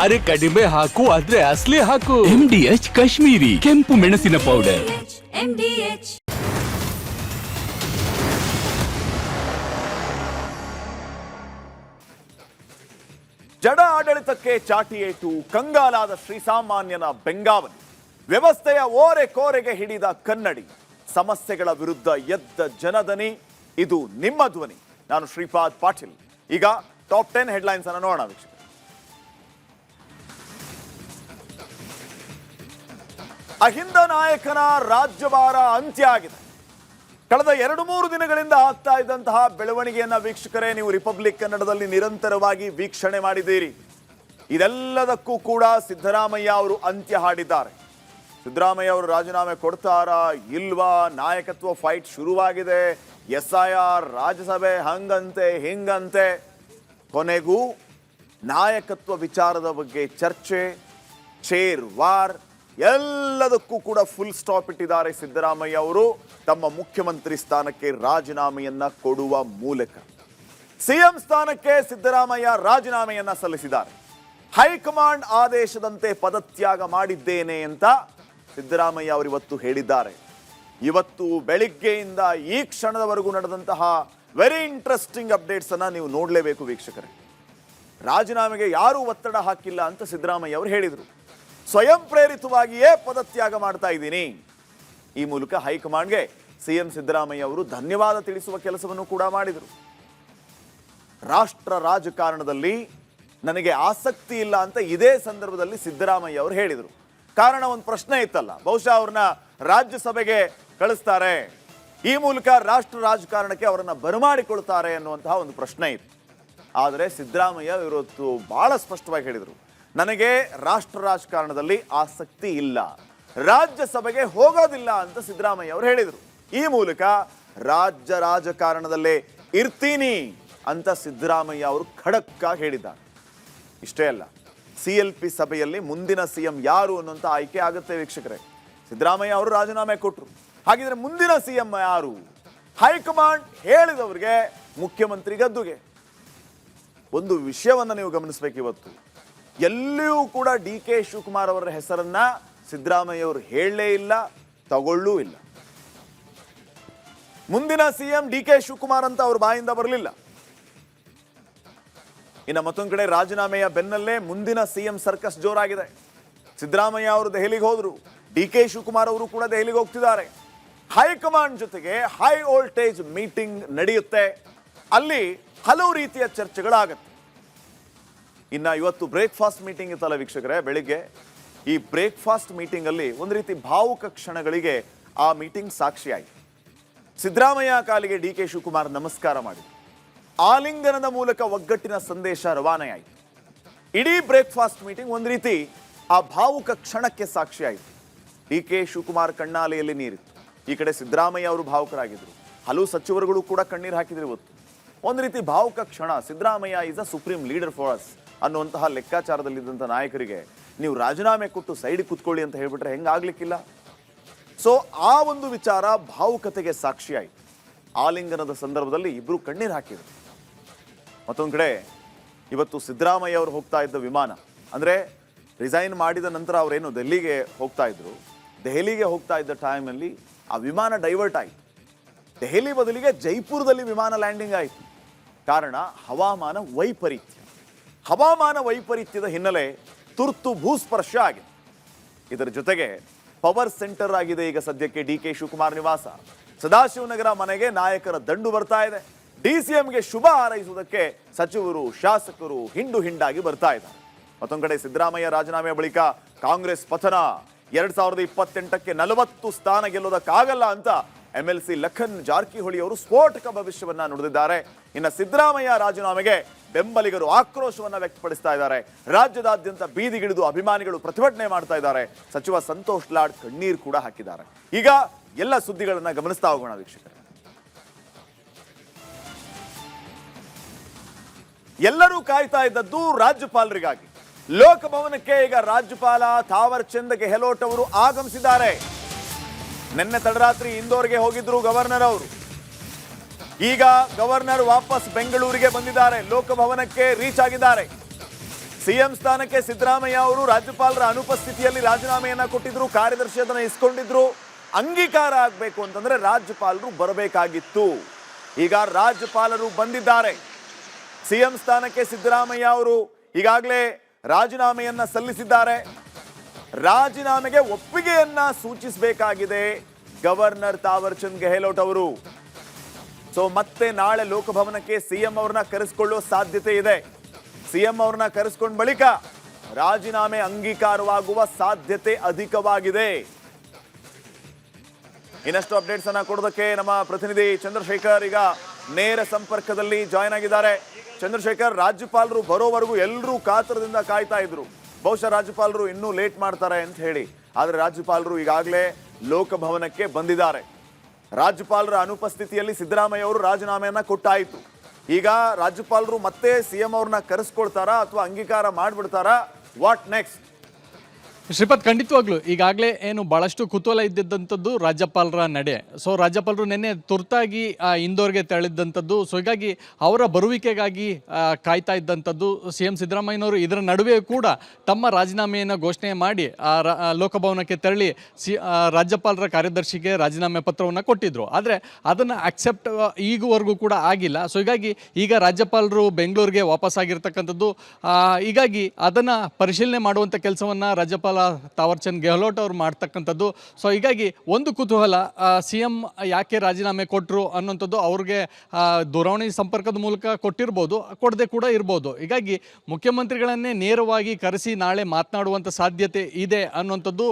ಅರೆ ಕಡಿಮೆ ಹಾಕು ಆದ್ರೆ ಅಸ್ಲಿ ಹಾಕು. MDH ಕಾಶ್ಮೀರಿ ಕೆಂಪು ಮೆಣಸಿನ ಪೌಡರ್. MDH ಜಡ ಆಡಳಿತಕ್ಕೆ ಚಾಟಿಯೇಟು, ಕಂಗಾಲಾದ ಶ್ರೀಸಾಮಾನ್ಯನ ಬೆಂಗಾವಲಿ, ವ್ಯವಸ್ಥೆಯ ಓರೆ ಕೋರೆಗೆ ಹಿಡಿದ ಕನ್ನಡಿ, ಸಮಸ್ಯೆಗಳ ವಿರುದ್ಧ ಎದ್ದ ಜನದನಿ, ಇದು ನಿಮ್ಮ ಧ್ವನಿ. ನಾನು ಶ್ರೀಪಾದ್ ಪಾಟೀಲ್. ಈಗ ಟಾಪ್ 10 ಹೆಡ್ಲೈನ್ಸ್ ಅನ್ನು ನೋಡೋಣ ವೀಕ್ಷಕ. ಅಹಿಂದ ನಾಯಕನ ರಾಜ್ಯಭಾರ ಅಂತ್ಯ ಆಗಿದೆ. ಕಳೆದ 2-3 ದಿನಗಳಿಂದ ಆಗ್ತಾ ಇದ್ದಂತಹ ಬೆಳವಣಿಗೆಯನ್ನ ವೀಕ್ಷಕರೇ ನೀವು ರಿಪಬ್ಲಿಕ್ ಕನ್ನಡದಲ್ಲಿ ನಿರಂತರವಾಗಿ ವೀಕ್ಷಣೆ ಮಾಡಿದ್ದೀರಿ. ಇದೆಲ್ಲದಕ್ಕೂ ಕೂಡ ಸಿದ್ದರಾಮಯ್ಯ ಅವರು ಅಂತ್ಯ ಹಾಡಿದ್ದಾರೆ. ಸಿದ್ದರಾಮಯ್ಯ ಅವರು ರಾಜೀನಾಮೆ ಕೊಡ್ತಾರಾ ಇಲ್ವಾ, ನಾಯಕತ್ವ ಫೈಟ್ ಶುರುವಾಗಿದೆ, SIR, ರಾಜ್ಯಸಭೆ ಹಂಗಂತೆ ಹಿಂಗಂತೆ. ಕೊನೆಗೂ ನಾಯಕತ್ವ ವಿಚಾರದ ಬಗ್ಗೆ ಚರ್ಚೆ, ಚೇರ್ ವಾರ್ ಎಲ್ಲದಕ್ಕೂ ಕೂಡ ಫುಲ್ ಸ್ಟಾಪ್ ಇಟ್ಟಿದ್ದಾರೆ ಸಿದ್ದರಾಮಯ್ಯ ಅವರು ತಮ್ಮ ಮುಖ್ಯಮಂತ್ರಿ ಸ್ಥಾನಕ್ಕೆ ರಾಜೀನಾಮೆಯನ್ನ ಕೊಡುವ ಮೂಲಕ. ಸಿಎಂ ಸ್ಥಾನಕ್ಕೆ ಸಿದ್ದರಾಮಯ್ಯ ರಾಜೀನಾಮೆಯನ್ನ ಸಲ್ಲಿಸಿದ್ದಾರೆ. ಹೈಕಮಾಂಡ್ ಆದೇಶದಂತೆ ಪದತ್ಯಾಗ ಮಾಡಿದ್ದೇನೆ ಅಂತ ಸಿದ್ದರಾಮಯ್ಯ ಅವರು ಇವತ್ತು ಹೇಳಿದ್ದಾರೆ. ಇವತ್ತು ಬೆಳಿಗ್ಗೆಯಿಂದ ಈ ಕ್ಷಣದವರೆಗೂ ನಡೆದಂತಹ ವೆರಿ ಇಂಟ್ರೆಸ್ಟಿಂಗ್ ಅಪ್ಡೇಟ್ಸ್ ಅನ್ನ ನೀವು ನೋಡಲೇಬೇಕು ವೀಕ್ಷಕರೇ. ರಾಜೀನಾಮೆಗೆ ಯಾರೂ ಒತ್ತಡ ಹಾಕಿಲ್ಲ ಅಂತ ಸಿದ್ದರಾಮಯ್ಯ ಅವರು ಹೇಳಿದರು. ಸ್ವಯಂ ಪ್ರೇರಿತವಾಗಿಯೇ ಪದತ್ಯಾಗ ಮಾಡ್ತಾ ಇದ್ದೀನಿ. ಈ ಮೂಲಕ ಹೈಕಮಾಂಡ್ಗೆ ಸಿಎಂ ಸಿದ್ದರಾಮಯ್ಯ ಅವರು ಧನ್ಯವಾದ ತಿಳಿಸುವ ಕೆಲಸವನ್ನು ಕೂಡ ಮಾಡಿದರು. ರಾಷ್ಟ್ರ ರಾಜಕಾರಣದಲ್ಲಿ ನನಗೆ ಆಸಕ್ತಿ ಇಲ್ಲ ಅಂತ ಇದೇ ಸಂದರ್ಭದಲ್ಲಿ ಸಿದ್ದರಾಮಯ್ಯ ಅವರು ಹೇಳಿದರು. ಕಾರಣ ಒಂದು ಪ್ರಶ್ನೆ ಇತ್ತಲ್ಲ, ಬಹುಶಃ ಅವ್ರನ್ನ ರಾಜ್ಯಸಭೆಗೆ ಕಳಿಸ್ತಾರೆ, ಈ ಮೂಲಕ ರಾಷ್ಟ್ರ ರಾಜಕಾರಣಕ್ಕೆ ಅವರನ್ನ ಬರಮಾಡಿಕೊಳ್ತಾರೆ ಅನ್ನುವಂತಹ ಒಂದು ಪ್ರಶ್ನೆ ಇತ್ತು. ಆದರೆ ಸಿದ್ದರಾಮಯ್ಯ ಇವತ್ತು ಬಹಳ ಸ್ಪಷ್ಟವಾಗಿ ಹೇಳಿದರು, ನನಗೆ ರಾಷ್ಟ್ರ ರಾಜಕಾರಣದಲ್ಲಿ ಆಸಕ್ತಿ ಇಲ್ಲ, ರಾಜ್ಯಸಭೆಗೆ ಹೋಗೋದಿಲ್ಲ ಅಂತ ಸಿದ್ದರಾಮಯ್ಯ ಅವರು ಹೇಳಿದರು. ಈ ಮೂಲಕ ರಾಜ್ಯ ರಾಜಕಾರಣದಲ್ಲೇ ಇರ್ತೀನಿ ಅಂತ ಸಿದ್ದರಾಮಯ್ಯ ಅವರು ಖಡಕ್ಕಾಗಿ ಹೇಳಿದ್ದಾರೆ. ಇಷ್ಟೇ ಅಲ್ಲ, CLP ಸಭೆಯಲ್ಲಿ ಮುಂದಿನ ಸಿಎಂ ಯಾರು ಅನ್ನುವಂಥ ಆಯ್ಕೆ ಆಗುತ್ತೆ ವೀಕ್ಷಕರೇ. ಸಿದ್ದರಾಮಯ್ಯ ಅವರು ರಾಜೀನಾಮೆ ಕೊಟ್ಟರು, ಹಾಗಿದ್ರೆ ಮುಂದಿನ ಸಿಎಂ ಯಾರು? ಹೈಕಮಾಂಡ್ ಹೇಳಿದವರಿಗೆ ಮುಖ್ಯಮಂತ್ರಿ ಗದ್ದುಗೆ. ಒಂದು ವಿಷಯವನ್ನು ನೀವು ಗಮನಿಸಬೇಕು, ಇವತ್ತು ಎಲ್ಲಿಯೂ ಕೂಡ DK ಶಿವಕುಮಾರ್ ಅವರ ಹೆಸರನ್ನ ಸಿದ್ದರಾಮಯ್ಯ ಅವರು ಹೇಳಲೇ ಇಲ್ಲ, ತಗೊಳ್ಳೂ ಇಲ್ಲ. ಮುಂದಿನ ಸಿಎಂ DK ಶಿವಕುಮಾರ್ ಅಂತ ಅವ್ರ ಬಾಯಿಂದ ಬರಲಿಲ್ಲ. ಇನ್ನು ಮತ್ತೊಂದು ಕಡೆ ರಾಜೀನಾಮೆಯ ಬೆನ್ನಲ್ಲೇ ಮುಂದಿನ ಸಿಎಂ ಸರ್ಕಸ್ ಜೋರಾಗಿದೆ. ಸಿದ್ದರಾಮಯ್ಯ ಅವರು ದೆಹಲಿಗೆ ಹೋದ್ರು, DK ಶಿವಕುಮಾರ್ ಅವರು ಕೂಡ ದೆಹಲಿಗೆ ಹೋಗ್ತಿದ್ದಾರೆ. ಹೈಕಮಾಂಡ್ ಜೊತೆಗೆ ಹೈ ವೋಲ್ಟೇಜ್ ಮೀಟಿಂಗ್ ನಡೆಯುತ್ತೆ, ಅಲ್ಲಿ ಹಲವು ರೀತಿಯ ಚರ್ಚೆಗಳಾಗತ್ತೆ. ಇನ್ನ ಇವತ್ತು ಬ್ರೇಕ್ಫಾಸ್ಟ್ ಮೀಟಿಂಗ್ ಇತ್ತಲ್ಲ ವೀಕ್ಷಕರೇ ಬೆಳಿಗ್ಗೆ, ಈ ಬ್ರೇಕ್ಫಾಸ್ಟ್ ಮೀಟಿಂಗ್ ಅಲ್ಲಿ ಒಂದು ರೀತಿ ಭಾವುಕ ಕ್ಷಣಗಳಿಗೆ ಆ ಮೀಟಿಂಗ್ ಸಾಕ್ಷಿಯಾಯಿತು. ಸಿದ್ದರಾಮಯ್ಯ ಕಾಲಿಗೆ DK ಶಿವಕುಮಾರ್ ನಮಸ್ಕಾರ ಮಾಡಿದರು. ಆಲಿಂಗನದ ಮೂಲಕ ಒಗ್ಗಟ್ಟಿನ ಸಂದೇಶ ರವಾನೆಯಾಯಿತು. ಇಡೀ ಬ್ರೇಕ್ಫಾಸ್ಟ್ ಮೀಟಿಂಗ್ ಒಂದು ರೀತಿ ಆ ಭಾವುಕ ಕ್ಷಣಕ್ಕೆ ಸಾಕ್ಷಿಯಾಯಿತು. DK ಶಿವಕುಮಾರ್ ಕಣ್ಣಾಲೆಯಲ್ಲಿ ನೀರಿತ್ತು, ಈ ಕಡೆ ಸಿದ್ದರಾಮಯ್ಯ ಅವರು ಭಾವುಕರಾಗಿದ್ದರು, ಹಲವು ಸಚಿವರುಗಳು ಕೂಡ ಕಣ್ಣೀರು ಹಾಕಿದ್ರು. ಇವತ್ತು ಒಂದು ರೀತಿ ಭಾವುಕ ಕ್ಷಣ. Siddaramaiah is a supreme leader for us ಅನ್ನುವಂತಹ ಲೆಕ್ಕಾಚಾರದಲ್ಲಿದ್ದಂಥ ನಾಯಕರಿಗೆ ನೀವು ರಾಜೀನಾಮೆ ಕೊಟ್ಟು ಸೈಡ್ ಕೂತ್ಕೊಳ್ಳಿ ಅಂತ ಹೇಳ್ಬಿಟ್ರೆ ಹೆಂಗಾಗ್ಲಿಕ್ಕಿಲ್ಲ. ಸೊ ಆ ಒಂದು ವಿಚಾರ ಭಾವುಕತೆಗೆ ಸಾಕ್ಷಿಯಾಯಿತು. ಆಲಿಂಗನದ ಸಂದರ್ಭದಲ್ಲಿ ಇಬ್ರು ಕಣ್ಣೀರು ಹಾಕಿದರು. ಮತ್ತೊಂದು ಕಡೆ ಇವತ್ತು ಸಿದ್ದರಾಮಯ್ಯ ಅವರು ಹೋಗ್ತಾ ಇದ್ದ ವಿಮಾನ, ಅಂದರೆ ರಿಸೈನ್ ಮಾಡಿದ ನಂತರ ಅವರೇನು ದೆಹಲಿಗೆ ಹೋಗ್ತಾ ಇದ್ರು, ದೆಹಲಿಗೆ ಹೋಗ್ತಾ ಇದ್ದ ಟೈಮಲ್ಲಿ ಆ ವಿಮಾನ ಡೈವರ್ಟ್ ಆಯಿತು. ದೆಹಲಿ ಬದಲಿಗೆ ಜೈಪುರದಲ್ಲಿ ವಿಮಾನ ಲ್ಯಾಂಡಿಂಗ್ ಆಯಿತು. ಕಾರಣ ಹವಾಮಾನ ವೈಪರೀತ್ಯ. ಹವಾಮಾನ ವೈಪರೀತ್ಯದ ಹಿನ್ನೆಲೆ ತುರ್ತು ಭೂಸ್ಪರ್ಶ ಆಗಿದೆ. ಇದರ ಜೊತೆಗೆ ಪವರ್ ಸೆಂಟರ್ ಆಗಿದೆ ಈಗ ಸದ್ಯಕ್ಕೆ DK ಶಿವಕುಮಾರ್ ನಿವಾಸ. ಸದಾಶಿವನಗರ ಮನೆಗೆ ನಾಯಕರ ದಂಡು ಬರ್ತಾ ಇದೆ. DCMಗೆ ಶುಭ ಹಾರೈಸುವುದಕ್ಕೆ ಸಚಿವರು ಶಾಸಕರು ಹಿಂಡು ಹಿಂಡಾಗಿ ಬರ್ತಾ ಇದ್ದಾರೆ. ಮತ್ತೊಂದು ಕಡೆ ಸಿದ್ದರಾಮಯ್ಯ ರಾಜೀನಾಮೆ ಬಳಿಕ ಕಾಂಗ್ರೆಸ್ ಪತನ. 2028ಕ್ಕೆ 40 ಸ್ಥಾನ ಗೆಲ್ಲೋದಕ್ಕಾಗಲ್ಲ ಅಂತ MLC ಲಖನ್ ಜಾರಕಿಹೊಳಿ ಅವರು ಸ್ಫೋಟಕ ಭವಿಷ್ಯವನ್ನ ನುಡಿದಿದ್ದಾರೆ. ಇನ್ನು ಸಿದ್ದರಾಮಯ್ಯ ರಾಜೀನಾಮೆಗೆ ಬೆಂಬಲಿಗರು ಆಕ್ರೋಶವನ್ನ ವ್ಯಕ್ತಪಡಿಸ್ತಾ ಇದ್ದಾರೆ. ರಾಜ್ಯದಾದ್ಯಂತ ಬೀದಿಗಿಳಿದು ಅಭಿಮಾನಿಗಳು ಪ್ರತಿಭಟನೆ ಮಾಡ್ತಾ ಇದ್ದಾರೆ. ಸಚಿವ ಸಂತೋಷ್ ಲಾಡ್ ಕಣ್ಣೀರು ಕೂಡ ಹಾಕಿದ್ದಾರೆ. ಈಗ ಎಲ್ಲ ಸುದ್ದಿಗಳನ್ನ ಗಮನಿಸ್ತಾ ಹೋಗೋಣ ವೀಕ್ಷಕರೇ. ಎಲ್ಲರೂ ಕಾಯ್ತಾ ಇದ್ದದ್ದು ರಾಜ್ಯಪಾಲರಿಗಾಗಿ. ಲೋಕಭವನಕ್ಕೆ ಈಗ ರಾಜ್ಯಪಾಲ ಥಾವರ್ ಚಂದ್ ಗೆಹ್ಲೋಟ್ ಅವರು ಆಗಮಿಸಿದ್ದಾರೆ. ನಿನ್ನೆ ತಡರಾತ್ರಿ ಇಂದೋರ್ಗೆ ಹೋಗಿದ್ರು ಗವರ್ನರ್ ಅವರು. ಈಗ ಗವರ್ನರ್ ವಾಪಸ್ ಬೆಂಗಳೂರಿಗೆ ಬಂದಿದ್ದಾರೆ, ಲೋಕಭವನಕ್ಕೆ ರೀಚ್ ಆಗಿದ್ದಾರೆ. ಸಿಎಂ ಸ್ಥಾನಕ್ಕೆ ಸಿದ್ದರಾಮಯ್ಯ ಅವರು ರಾಜ್ಯಪಾಲರ ಅನುಪಸ್ಥಿತಿಯಲ್ಲಿ ರಾಜೀನಾಮೆಯನ್ನ ಕೊಟ್ಟಿದ್ರು, ಕಾರ್ಯದರ್ಶಿ ಅದನ್ನ ಇಸ್ಕೊಂಡಿದ್ರು. ಅಂಗೀಕಾರ ಆಗಬೇಕು ಅಂತಂದ್ರೆ ರಾಜ್ಯಪಾಲರು ಬರಬೇಕಾಗಿತ್ತು. ಈಗ ರಾಜ್ಯಪಾಲರು ಬಂದಿದ್ದಾರೆ. ಸಿಎಂ ಸ್ಥಾನಕ್ಕೆ ಸಿದ್ದರಾಮಯ್ಯ ಅವರು ಈಗಾಗಲೇ ರಾಜೀನಾಮೆಯನ್ನ ಸಲ್ಲಿಸಿದ್ದಾರೆ. ರಾಜೀನಾಮೆಗೆ ಒಪ್ಪಿಗೆಯನ್ನ ಸೂಚಿಸಬೇಕಾಗಿದೆ ಗವರ್ನರ್ ತಾವರ್ ಚಂದ್ ಗೆಹ್ಲೋಟ್ ಅವರು. ಸೊ ಮತ್ತೆ ನಾಳೆ ಲೋಕಭವನಕ್ಕೆ ಸಿಎಂ ಅವ್ರನ್ನ ಕರೆಸಿಕೊಳ್ಳುವ ಸಾಧ್ಯತೆ ಇದೆ. ಸಿಎಂ ಅವ್ರನ್ನ ಕರೆಸ್ಕೊಂಡ ಬಳಿಕ ರಾಜೀನಾಮೆ ಅಂಗೀಕಾರವಾಗುವ ಸಾಧ್ಯತೆ ಅಧಿಕವಾಗಿದೆ. ಇನ್ನಷ್ಟು ಅಪ್ಡೇಟ್ಸ್ ಅನ್ನ ಕೊಡೋದಕ್ಕೆ ನಮ್ಮ ಪ್ರತಿನಿಧಿ ಚಂದ್ರಶೇಖರ್ ಈಗ ನೇರ ಸಂಪರ್ಕದಲ್ಲಿ ಜಾಯ್ನ್ ಆಗಿದ್ದಾರೆ. ಚಂದ್ರಶೇಖರ್, ರಾಜ್ಯಪಾಲರು ಬರೋವರೆಗೂ ಎಲ್ಲರೂ ಕಾತರದಿಂದ ಕಾಯ್ತಾ ಇದ್ರು, ಬಹುಶಃ ರಾಜ್ಯಪಾಲರು ಇನ್ನೂ ಲೇಟ್ ಮಾಡ್ತಾರೆ ಅಂತ ಹೇಳಿ. ಆದರೆ ರಾಜ್ಯಪಾಲರು ಈಗಾಗಲೇ ಲೋಕಭವನಕ್ಕೆ ಬಂದಿದ್ದಾರೆ. ರಾಜ್ಯಪಾಲರ ಅನುಪಸ್ಥಿತಿಯಲ್ಲಿ ಸಿದ್ದರಾಮಯ್ಯ ಅವರು ರಾಜೀನಾಮೆಯನ್ನ ಕೊಟ್ಟಾಯಿತು. ಈಗ ರಾಜ್ಯಪಾಲರು ಮತ್ತೆ ಸಿಎಂ ಅವ್ರನ್ನ ಕರೆಸ್ಕೊಳ್ತಾರಾ ಅಥವಾ ಅಂಗೀಕಾರ ಮಾಡ್ಬಿಡ್ತಾರಾ? What next? ಶ್ರೀಪಾದ್, ಖಂಡಿತವಾಗ್ಲು ಈಗಾಗಲೇ ಏನು ಬಹಳಷ್ಟು ಕುತೂಹಲ ಇದ್ದಿದ್ದಂಥದ್ದು ರಾಜ್ಯಪಾಲರ ನಡೆ. ಸೊ ರಾಜ್ಯಪಾಲರು ನಿನ್ನೆ ತುರ್ತಾಗಿ ಇಂದೋರ್ಗೆ ತೆರಳಿದ್ದಂಥದ್ದು. ಸೊ ಹೀಗಾಗಿ ಅವರ ಬರುವಿಕೆಗಾಗಿ ಕಾಯ್ತಾ ಇದ್ದಂಥದ್ದು ಸಿಎಂ ಸಿದ್ದರಾಮಯ್ಯನವರು. ಇದರ ನಡುವೆ ಕೂಡ ತಮ್ಮ ರಾಜೀನಾಮೆಯನ್ನು ಘೋಷಣೆ ಮಾಡಿ ಲೋಕಭವನಕ್ಕೆ ತೆರಳಿ ರಾಜ್ಯಪಾಲರ ಕಾರ್ಯದರ್ಶಿಗೆ ರಾಜೀನಾಮೆ ಪತ್ರವನ್ನು ಕೊಟ್ಟಿದ್ರು. ಆದರೆ ಅದನ್ನು ಅಕ್ಸೆಪ್ಟ್ ಈಗವರೆಗೂ ಕೂಡ ಆಗಿಲ್ಲ. ಸೊ ಹೀಗಾಗಿ ಈಗ ರಾಜ್ಯಪಾಲರು ಬೆಂಗಳೂರಿಗೆ ವಾಪಸ್ಸಾಗಿರ್ತಕ್ಕಂಥದ್ದು. ಹೀಗಾಗಿ ಅದನ್ನು ಪರಿಶೀಲನೆ ಮಾಡುವಂಥ ಕೆಲಸವನ್ನು ರಾಜ್ಯಪಾಲ ತಾವರ್ ಚಂದ್ ಗೆಹ್ಲೋಟ್ ಅವರು ಮಾಡ್ತಕ್ಕಂಥದ್ದು. ಸೊ ಹೀಗಾಗಿ ಒಂದು ಕುತೂಹಲ, ಸಿಎಂ ಯಾಕೆ ರಾಜೀನಾಮೆ ಕೊಟ್ಟರು ಅನ್ನೋಂಥದ್ದು ಅವ್ರಿಗೆ ದೂರವಾಣಿ ಸಂಪರ್ಕದ ಮೂಲಕ ಕೊಟ್ಟಿರ್ಬೋದು, ಕೊಡದೆ ಕೂಡ ಇರ್ಬೋದು. ಹೀಗಾಗಿ ಮುಖ್ಯಮಂತ್ರಿಗಳನ್ನೇ ನೇರವಾಗಿ ಕರೆಸಿ ನಾಳೆ ಮಾತನಾಡುವಂಥ ಸಾಧ್ಯತೆ ಇದೆ ಅನ್ನುವಂಥದ್ದು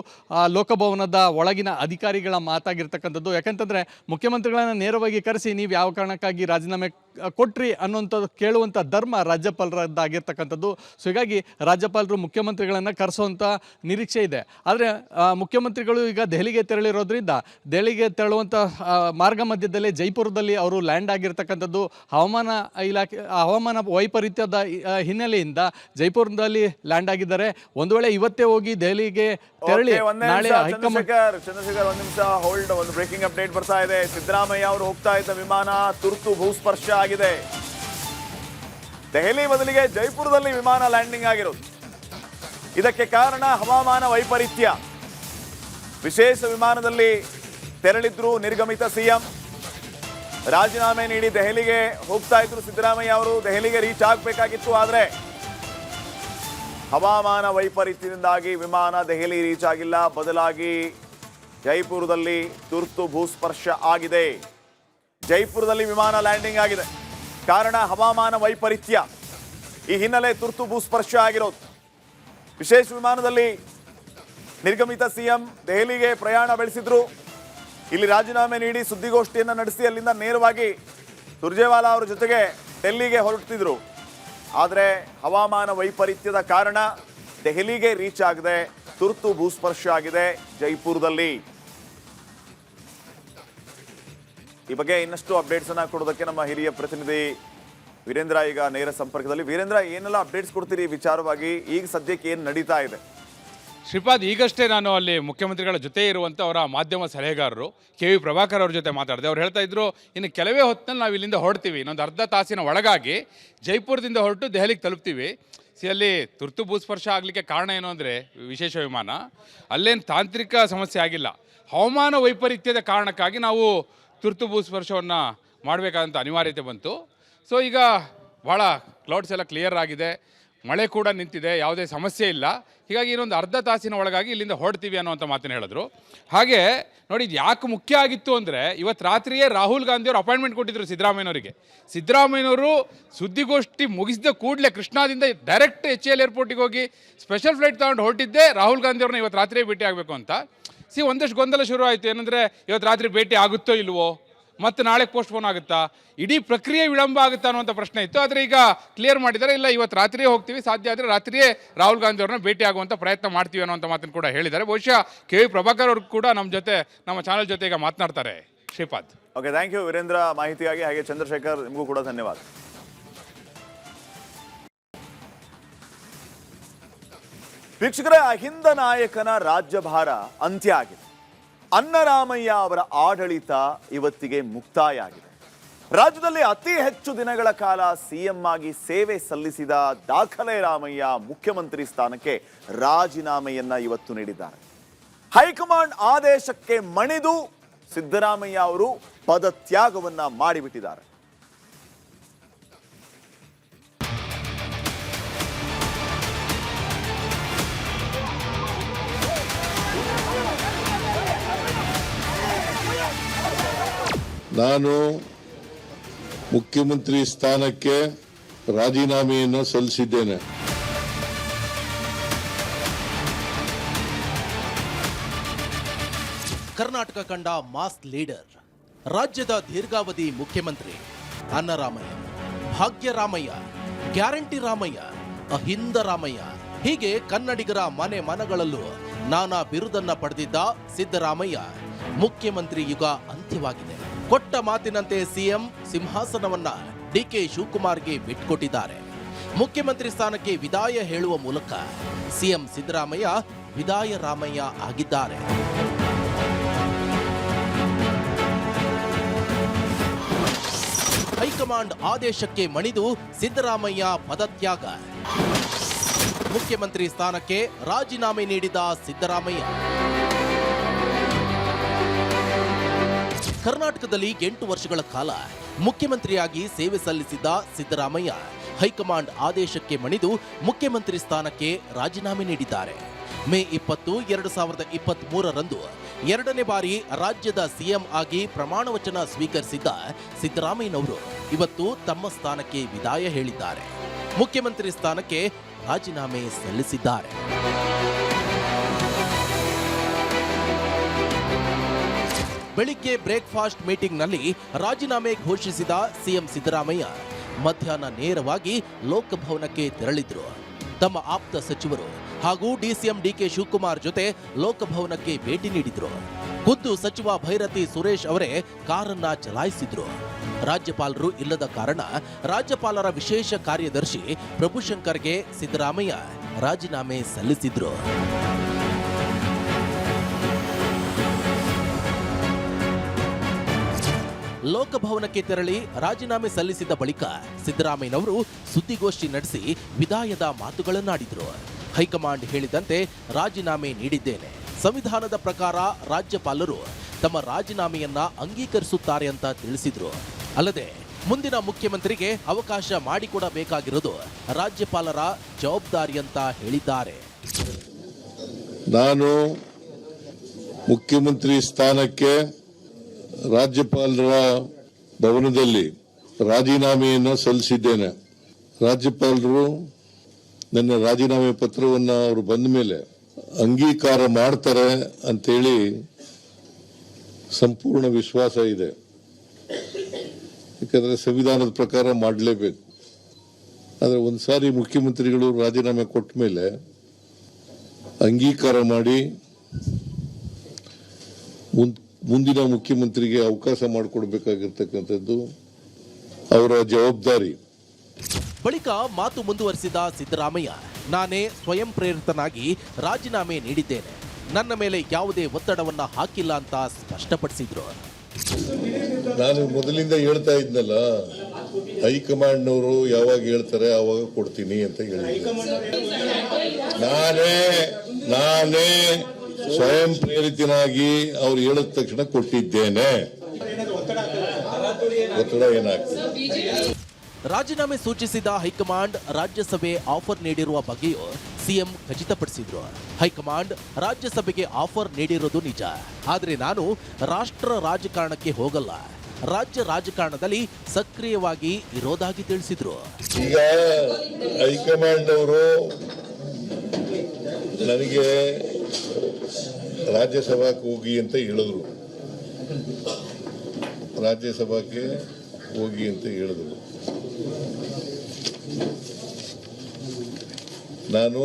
ಲೋಕಭವನದ ಒಳಗಿನ ಅಧಿಕಾರಿಗಳ ಮಾತಾಗಿರ್ತಕ್ಕಂಥದ್ದು. ಯಾಕಂತಂದರೆ ಮುಖ್ಯಮಂತ್ರಿಗಳನ್ನು ನೇರವಾಗಿ ಕರೆಸಿ ನೀವು ಯಾವ ಕಾರಣಕ್ಕಾಗಿ ರಾಜೀನಾಮೆ ಕೊಟ್ರಿ ಅನ್ನುವಂಥದ್ದು ಕೇಳುವಂಥ ಧರ್ಮ ರಾಜ್ಯಪಾಲರದ್ದಾಗಿರ್ತಕ್ಕಂಥದ್ದು. ಸೊ ಹೀಗಾಗಿ ರಾಜ್ಯಪಾಲರು ಮುಖ್ಯಮಂತ್ರಿಗಳನ್ನು ಕರೆಸುವಂಥ ನಿರೀಕ್ಷೆ ಇದೆ. ಆದರೆ ಮುಖ್ಯಮಂತ್ರಿಗಳು ಈಗ ದೆಹಲಿಗೆ ತೆರಳಿರೋದ್ರಿಂದ ದೆಹಲಿಗೆ ತೆರಳುವಂಥ ಮಾರ್ಗ ಮಧ್ಯದಲ್ಲೇ ಜೈಪುರದಲ್ಲಿ ಅವರು ಲ್ಯಾಂಡ್ ಆಗಿರ್ತಕ್ಕಂಥದ್ದು. ಹವಾಮಾನ ವೈಪರೀತ್ಯದ ಹಿನ್ನೆಲೆಯಿಂದ ಜೈಪುರದಲ್ಲಿ ಲ್ಯಾಂಡ್ ಆಗಿದ್ದಾರೆ. ಒಂದು ವೇಳೆ ಇವತ್ತೇ ಹೋಗಿ ದೆಹಲಿಗೆ ತೆರಳಿ ನಾಳೆ ಚಂದ್ರಶೇಖರ್ ಒಂದು ನಿಮಿಷ ಹೋಲ್ಡ್. ಒಂದು ಬ್ರೇಕಿಂಗ್ ಅಪ್ಡೇಟ್ ಬರ್ತಾ ಇದೆ. ಸಿದ್ದರಾಮಯ್ಯ ಅವರು ಹೋಗ್ತಾ ಇದ್ದ ವಿಮಾನ ತುರ್ತು ಭೂಸ್ಪರ್ಶ ಆಗಿದೆ. ದೆಹಲಿ ಬದಲಿಗೆ ಜೈಪುರದಲ್ಲಿ ವಿಮಾನ ಲ್ಯಾಂಡಿಂಗ್ ಆಗಿರೋದು. ಇದಕ್ಕೆ ಕಾರಣ ಹವಾಮಾನ ವೈಪರೀತ್ಯ. ವಿಶೇಷ ವಿಮಾನದಲ್ಲಿ ತೆರಳಿದ್ರು ನಿರ್ಗಮಿತ ಸಿಎಂ. ರಾಜೀನಾಮೆ ನೀಡಿ ದೆಹಲಿಗೆ ಹೋಗ್ತಾ ಇದ್ರು ಸಿದ್ದರಾಮಯ್ಯ ಅವರು. ದೆಹಲಿಗೆ ರೀಚ್ ಆಗಬೇಕಾಗಿತ್ತು, ಆದರೆ ಹವಾಮಾನ ವೈಪರೀತ್ಯದಿಂದಾಗಿ ವಿಮಾನ ದೆಹಲಿ ರೀಚ್ ಆಗಿಲ್ಲ. ಬದಲಾಗಿ ಜೈಪುರದಲ್ಲಿ ತುರ್ತು ಭೂಸ್ಪರ್ಶ ಆಗಿದೆ. ಜೈಪುರದಲ್ಲಿ ವಿಮಾನ ಲ್ಯಾಂಡಿಂಗ್ ಆಗಿದೆ. ಕಾರಣ ಹವಾಮಾನ ವೈಪರೀತ್ಯ. ಈ ಹಿನ್ನೆಲೆ ತುರ್ತು ಭೂಸ್ಪರ್ಶ ಆಗಿರೋದು. ವಿಶೇಷ ವಿಮಾನದಲ್ಲಿ ನಿರ್ಗಮಿತ ಸಿಎಂ ದೆಹಲಿಗೆ ಪ್ರಯಾಣ ಬೆಳೆಸಿದ್ರು. ಇಲ್ಲಿ ರಾಜೀನಾಮೆ ನೀಡಿ ಸುದ್ದಿಗೋಷ್ಠಿಯನ್ನು ನಡೆಸಿ ಅಲ್ಲಿಂದ ನೇರವಾಗಿ ಸುರ್ಜೇವಾಲಾ ಅವರ ಜೊತೆಗೆ ಡೆಲ್ಲಿಗೆ ಹೊರಟಿದ್ರು. ಆದರೆ ಹವಾಮಾನ ವೈಪರೀತ್ಯದ ಕಾರಣ ದೆಹಲಿಗೆ ರೀಚ್ ಆಗದೆ ತುರ್ತು ಭೂಸ್ಪರ್ಶ ಆಗಿದೆ ಜೈಪುರದಲ್ಲಿ. ಈ ಬಗ್ಗೆ ಇನ್ನಷ್ಟು ಅಪ್ಡೇಟ್ಸ್ ಅನ್ನ ಕೊಡೋದಕ್ಕೆ ನಮ್ಮ ಹಿರಿಯ ಪ್ರತಿನಿಧಿ ವೀರೇಂದ್ರ ಈಗ ನೇರ ಸಂಪರ್ಕದಲ್ಲಿ. ವೀರೇಂದ್ರ, ಏನೆಲ್ಲ ಅಪ್ಡೇಟ್ಸ್ ಕೊಡ್ತೀರಿ ವಿಚಾರವಾಗಿ? ಈಗ ಸದ್ಯಕ್ಕೆ ಏನು ನಡೀತಾ ಇದೆ? ಶ್ರೀಪಾದ್, ಈಗಷ್ಟೇ ನಾನು ಅಲ್ಲಿ ಮುಖ್ಯಮಂತ್ರಿಗಳ ಜೊತೆ ಇರುವಂಥ ಅವರ ಮಾಧ್ಯಮ ಸಲಹೆಗಾರರು KV ಪ್ರಭಾಕರ್ ಅವ್ರ ಜೊತೆ ಮಾತಾಡಿದೆ. ಅವ್ರು ಹೇಳ್ತಾ ಇದ್ರು, ಇನ್ನು ಕೆಲವೇ ಹೊತ್ತಿನಲ್ಲಿ ನಾವು ಇಲ್ಲಿಂದ ಹೊರಡ್ತೀವಿ. ಇನ್ನೊಂದು ಅರ್ಧ ತಾಸಿನ ಒಳಗಾಗಿ ಜೈಪುರದಿಂದ ಹೊರಟು ದೆಹಲಿಗೆ ತಲುಪ್ತೀವಿ. ಅಲ್ಲಿ ತುರ್ತು ಭೂಸ್ಪರ್ಶ ಆಗಲಿಕ್ಕೆ ಕಾರಣ ಏನು ಅಂದರೆ ವಿಶೇಷ ವಿಮಾನ, ಅಲ್ಲೇನು ತಾಂತ್ರಿಕ ಸಮಸ್ಯೆ ಆಗಿಲ್ಲ. ಹವಾಮಾನ ವೈಪರೀತ್ಯದ ಕಾರಣಕ್ಕಾಗಿ ನಾವು ತುರ್ತು ಭೂಸ್ಪರ್ಶವನ್ನು ಮಾಡಬೇಕಾದಂಥ ಅನಿವಾರ್ಯತೆ ಬಂತು. ಸೊ ಈಗ ಭಾಳ ಕ್ಲೌಡ್ಸ್ ಎಲ್ಲ ಕ್ಲಿಯರ್ ಆಗಿದೆ, ಮಳೆ ಕೂಡ ನಿಂತಿದೆ, ಯಾವುದೇ ಸಮಸ್ಯೆ ಇಲ್ಲ. ಹೀಗಾಗಿ ಇನ್ನೊಂದು ಅರ್ಧ ತಾಸಿನ ಒಳಗಾಗಿ ಇಲ್ಲಿಂದ ಹೊರಡ್ತೀವಿ ಅನ್ನೋವಂಥ ಮಾತನ್ನು ಹೇಳಿದ್ರು. ಹಾಗೆ ನೋಡಿ, ಇದು ಯಾಕೆ ಮುಖ್ಯ ಆಗಿತ್ತು ಅಂದರೆ ಇವತ್ತು ರಾತ್ರಿಯೇ ರಾಹುಲ್ ಗಾಂಧಿಯವರು ಅಪಾಯಿಂಟ್ಮೆಂಟ್ ಕೊಟ್ಟಿದ್ದರು ಸಿದ್ದರಾಮಯ್ಯನವರಿಗೆ. ಸಿದ್ದರಾಮಯ್ಯನವರು ಸುದ್ದಿಗೋಷ್ಠಿ ಮುಗಿಸಿದ ಕೂಡಲೇ ಕೃಷ್ಣಾದಿಂದ ಡೈರೆಕ್ಟ್ HAL ಏರ್ಪೋರ್ಟಿಗೆ ಹೋಗಿ ಸ್ಪೆಷಲ್ ಫ್ಲೈಟ್ ತಗೊಂಡು ಹೊರಟಿದ್ದೆ ರಾಹುಲ್ ಗಾಂಧಿಯವ್ರನ್ನ ಇವತ್ತು ರಾತ್ರಿಯೇ ಭೇಟಿ ಆಗಬೇಕು ಅಂತ. ಒಂದಷ್ಟು ಗೊಂದಲ ಶುರು ಆಯಿತು. ಏನಂದರೆ ಇವತ್ತು ರಾತ್ರಿ ಭೇಟಿ ಆಗುತ್ತೋ ಇಲ್ವೋ, ಮತ್ತು ನಾಳೆ ಪೋಸ್ಟ್ಪೋನ್ ಆಗುತ್ತಾ, ಇಡೀ ಪ್ರಕ್ರಿಯೆ ವಿಳಂಬ ಆಗುತ್ತಾ ಅನ್ನುವಂಥ ಪ್ರಶ್ನೆ ಇತ್ತು. ಆದರೆ ಈಗ ಕ್ಲಿಯರ್ ಮಾಡಿದ್ದಾರೆ, ಇಲ್ಲ ಇವತ್ತು ರಾತ್ರಿಯೇ ಹೋಗ್ತೀವಿ, ಸಾಧ್ಯ ಆದರೆ ರಾತ್ರಿಯೇ ರಾಹುಲ್ ಗಾಂಧಿ ಅವ್ರನ್ನ ಭೇಟಿ ಆಗುವಂಥ ಪ್ರಯತ್ನ ಮಾಡ್ತೀವಿ ಅನ್ನೋಂಥ ಮಾತನ್ನು ಕೂಡ ಹೇಳಿದ್ದಾರೆ. ಬಹುಶಃ KV ಪ್ರಭಾಕರ್ ಅವರು ಕೂಡ ನಮ್ಮ ಚಾನಲ್ ಜೊತೆ ಈಗ ಮಾತನಾಡ್ತಾರೆ. Shripad, okay, thank you Virendra ಮಾಹಿತಿಯಾಗಿ. ಹಾಗೆ ಚಂದ್ರಶೇಖರ್, ನಿಮಗೂ ಕೂಡ ಧನ್ಯವಾದ. ವೀಕ್ಷಕರೇ, ಅಹಿಂದ ನಾಯಕನ ರಾಜ್ಯಭಾರ ಅಂತ್ಯ ಆಗಿದೆ. ಅನ್ನರಾಮಯ್ಯ ಅವರ ಆಡಳಿತ ಇವತ್ತಿಗೆ ಮುಕ್ತಾಯ ಆಗಿದೆ. ರಾಜ್ಯದಲ್ಲಿ ಅತಿ ಹೆಚ್ಚು ದಿನಗಳ ಕಾಲ ಸಿಎಂ ಆಗಿ ಸೇವೆ ಸಲ್ಲಿಸಿದ ದಾಖಲೆ ರಾಮಯ್ಯ ಮುಖ್ಯಮಂತ್ರಿ ಸ್ಥಾನಕ್ಕೆ ರಾಜೀನಾಮೆಯನ್ನ ಇವತ್ತು ನೀಡಿದ್ದಾರೆ. ಹೈಕಮಾಂಡ್ ಆದೇಶಕ್ಕೆ ಮಣಿದು ಸಿದ್ದರಾಮಯ್ಯ ಅವರು ಪದತ್ಯಾಗವನ್ನ ಮಾಡಿಬಿಟ್ಟಿದ್ದಾರೆ. ನಾನು ಮುಖ್ಯಮಂತ್ರಿ ಸ್ಥಾನಕ್ಕೆ ರಾಜೀನಾಮೆಯನ್ನು ಸಲ್ಲಿಸಿದ್ದೇನೆ. ಕರ್ನಾಟಕ ಕಂಡ ಮಾಸ್ ಲೀಡರ್, ರಾಜ್ಯದ ದೀರ್ಘಾವಧಿ ಮುಖ್ಯಮಂತ್ರಿ ಅನ್ನರಾಮಯ್ಯ, ಭಾಗ್ಯರಾಮಯ್ಯ, ಗ್ಯಾರಂಟಿ ರಾಮಯ್ಯ, ಅಹಿಂದ ರಾಮಯ್ಯ, ಹೀಗೆ ಕನ್ನಡಿಗರ ಮನೆ ಮನಗಳಲ್ಲೂ ನಾನಾ ಬಿರುದನ್ನ ಪಡೆದಿದ್ದ ಸಿದ್ದರಾಮಯ್ಯ ಮುಖ್ಯಮಂತ್ರಿ ಯುಗ ಅಂತ್ಯವಾಗಿದೆ. ಕೊಟ್ಟ ಮಾತಿನಂತೆ ಸಿಎಂ ಸಿಂಹಾಸನವನ್ನ ಡಿಕೆ ಶಿವಕುಮಾರ್ಗೆ ಬಿಟ್ಕೊಟ್ಟಿದ್ದಾರೆ. ಮುಖ್ಯಮಂತ್ರಿ ಸ್ಥಾನಕ್ಕೆ ವಿದಾಯ ಹೇಳುವ ಮೂಲಕ ಸಿಎಂ ಸಿದ್ದರಾಮಯ್ಯ ವಿದಾಯ ರಾಮಯ್ಯ ಆಗಿದ್ದಾರೆ. ಹೈಕಮಾಂಡ್ ಆದೇಶಕ್ಕೆ ಮಣಿದು ಸಿದ್ದರಾಮಯ್ಯ ಪದತ್ಯಾಗ, ಮುಖ್ಯಮಂತ್ರಿ ಸ್ಥಾನಕ್ಕೆ ರಾಜೀನಾಮೆ ನೀಡಿದ ಸಿದ್ದರಾಮಯ್ಯ. ಕರ್ನಾಟಕದಲ್ಲಿ 8 ವರ್ಷಗಳ ಕಾಲ ಮುಖ್ಯಮಂತ್ರಿಯಾಗಿ ಸೇವೆ ಸಲ್ಲಿಸಿದ್ದ ಸಿದ್ದರಾಮಯ್ಯ ಹೈಕಮಾಂಡ್ ಆದೇಶಕ್ಕೆ ಮಣಿದು ಮುಖ್ಯಮಂತ್ರಿ ಸ್ಥಾನಕ್ಕೆ ರಾಜೀನಾಮೆ ನೀಡಿದ್ದಾರೆ. ಮೇ 20, 2023ರಂದು 2ನೇ ಬಾರಿ ರಾಜ್ಯದ ಸಿಎಂ ಆಗಿ ಪ್ರಮಾಣ ವಚನ ಸ್ವೀಕರಿಸಿದ್ದ ಸಿದ್ದರಾಮಯ್ಯನವರು ಇವತ್ತು ತಮ್ಮ ಸ್ಥಾನಕ್ಕೆ ವಿದಾಯ ಹೇಳಿದ್ದಾರೆ. ಮುಖ್ಯಮಂತ್ರಿ ಸ್ಥಾನಕ್ಕೆ ರಾಜೀನಾಮೆ ಸಲ್ಲಿಸಿದ್ದಾರೆ. ಬೆಳಿಗ್ಗೆ ಬ್ರೇಕ್ಫಾಸ್ಟ್ ಮೀಟಿಂಗ್ನಲ್ಲಿ ರಾಜೀನಾಮೆ ಘೋಷಿಸಿದ ಸಿಎಂ ಸಿದ್ದರಾಮಯ್ಯ ಮಧ್ಯಾಹ್ನ ನೇರವಾಗಿ ಲೋಕಭವನಕ್ಕೆ ತೆರಳಿದ್ರು. ತಮ್ಮ ಆಪ್ತ ಸಚಿವರು ಹಾಗೂ ಡಿಸಿಎಂ ಡಿಕೆ ಶಿವಕುಮಾರ್ ಜೊತೆ ಲೋಕಭವನಕ್ಕೆ ಭೇಟಿ ನೀಡಿದ್ರು. ಖುದ್ದು ಸಚಿವ ಭೈರತಿ ಸುರೇಶ್ ಅವರೇ ಕಾರನ್ನ ಚಲಾಯಿಸಿದ್ರು. ರಾಜ್ಯಪಾಲರು ಇಲ್ಲದ ಕಾರಣ ರಾಜ್ಯಪಾಲರ ವಿಶೇಷ ಕಾರ್ಯದರ್ಶಿ ಪ್ರಭುಶಂಕರ್ಗೆ ಸಿದ್ದರಾಮಯ್ಯ ರಾಜೀನಾಮೆ ಸಲ್ಲಿಸಿದ್ರು. ಲೋಕಭವನಕ್ಕೆ ತೆರಳಿ ರಾಜೀನಾಮೆ ಸಲ್ಲಿಸಿದ ಬಳಿಕ ಸಿದ್ದರಾಮಯ್ಯನವರು ಸುದ್ದಿಗೋಷ್ಠಿ ನಡೆಸಿ ವಿದಾಯದ ಮಾತುಗಳನ್ನಾಡಿದ್ರು. ಹೈಕಮಾಂಡ್ ಹೇಳಿದಂತೆ ರಾಜೀನಾಮೆ ನೀಡಿದ್ದೇನೆ. ಸಂವಿಧಾನದ ಪ್ರಕಾರ ರಾಜ್ಯಪಾಲರು ತಮ್ಮ ರಾಜೀನಾಮೆಯನ್ನ ಅಂಗೀಕರಿಸುತ್ತಾರೆ ಅಂತ ತಿಳಿಸಿದ್ರು. ಅಲ್ಲದೆ ಮುಂದಿನ ಮುಖ್ಯಮಂತ್ರಿಗೆ ಅವಕಾಶ ಮಾಡಿಕೊಡಬೇಕಾಗಿರೋದು ರಾಜ್ಯಪಾಲರ ಜವಾಬ್ದಾರಿ ಅಂತ ಹೇಳಿದ್ದಾರೆ. ನಾನು ಮುಖ್ಯಮಂತ್ರಿ ಸ್ಥಾನಕ್ಕೆ ರಾಜ್ಯಪಾಲರ ಭವನದಲ್ಲಿ ರಾಜೀನಾಮೆಯನ್ನು ಸಲ್ಲಿಸಿದ್ದೇನೆ. ರಾಜ್ಯಪಾಲರು ನನ್ನ ರಾಜೀನಾಮೆ ಪತ್ರವನ್ನು ಅವರು ಬಂದ ಮೇಲೆ ಅಂಗೀಕಾರ ಮಾಡ್ತಾರೆ ಅಂತೇಳಿ ಸಂಪೂರ್ಣ ವಿಶ್ವಾಸ ಇದೆ. ಯಾಕಂದ್ರೆ ಸಂವಿಧಾನದ ಪ್ರಕಾರ ಮಾಡಲೇಬೇಕು. ಆದರೆ ಒಂದ್ಸಾರಿ ಮುಖ್ಯಮಂತ್ರಿಗಳು ರಾಜೀನಾಮೆ ಕೊಟ್ಟ ಮೇಲೆ ಅಂಗೀಕಾರ ಮಾಡಿ ಮುಂದಿನ ಮುಖ್ಯಮಂತ್ರಿಗೆ ಅವಕಾಶ ಮಾಡಿಕೊಡ್ಬೇಕಾಗಿರ್ತಕ್ಕಂಥದ್ದು ಅವರ ಜವಾಬ್ದಾರಿ. ಬಳಿಕ ಮಾತು ಮುಂದುವರಿಸಿದ ಸಿದ್ದರಾಮಯ್ಯ, ನಾನೇ ಸ್ವಯಂ ಪ್ರೇರಿತನಾಗಿ ರಾಜೀನಾಮೆ ನೀಡಿದ್ದೇನೆ. ನನ್ನ ಮೇಲೆ ಯಾವುದೇ ಒತ್ತಡವನ್ನ ಹಾಕಿಲ್ಲ ಅಂತ ಸ್ಪಷ್ಟಪಡಿಸಿದ್ರು. ನಾನು ಮೊದಲಿಂದ ಹೇಳ್ತಾ ಇದ್ನಲ್ಲ, ಹೈಕಮಾಂಡ್ನವರು ಯಾವಾಗ ಹೇಳ್ತಾರೆ ಆವಾಗ ಕೊಡ್ತೀನಿ ಅಂತ ಹೇಳಿದ್ದೆ. ನಾನೇ ಸ್ವಯಂ ಪ್ರೇರಿತನಾಗಿ ಅವ್ರು ಹೇಳಿದ ತಕ್ಷಣ ಕೊಟ್ಟಿದ್ದೇನೆ. ಒತ್ತಡ ಏನಾಗ್ತದೆ? ರಾಜೀನಾಮೆ ಸೂಚಿಸಿದ ಹೈಕಮಾಂಡ್ ರಾಜ್ಯಸಭೆ ಆಫರ್ ನೀಡಿರುವ ಬಗ್ಗೆಯೂ ಸಿಎಂ ಖಚಿತಪಡಿಸಿದ್ರು. ಹೈಕಮಾಂಡ್ ರಾಜ್ಯಸಭೆಗೆ ಆಫರ್ ನೀಡಿರೋದು ನಿಜ, ಆದರೆ ನಾನು ರಾಷ್ಟ್ರ ರಾಜಕಾರಣಕ್ಕೆ ಹೋಗಲ್ಲ, ರಾಜ್ಯ ರಾಜಕಾರಣದಲ್ಲಿ ಸಕ್ರಿಯವಾಗಿ ಇರೋದಾಗಿ ತಿಳಿಸಿದ್ರು. ಈಗ ಹೈಕಮಾಂಡ್ ಅವರು ನನಗೆ ರಾಜ್ಯಸಭಾಕ್ಕೆ ಹೋಗಿ ಅಂತ ಹೇಳಿದ್ರು. ರಾಜ್ಯಸಭಾಕ್ಕೆ ಹೋಗಿ ಅಂತ ಹೇಳಿದ್ರು. ನಾನು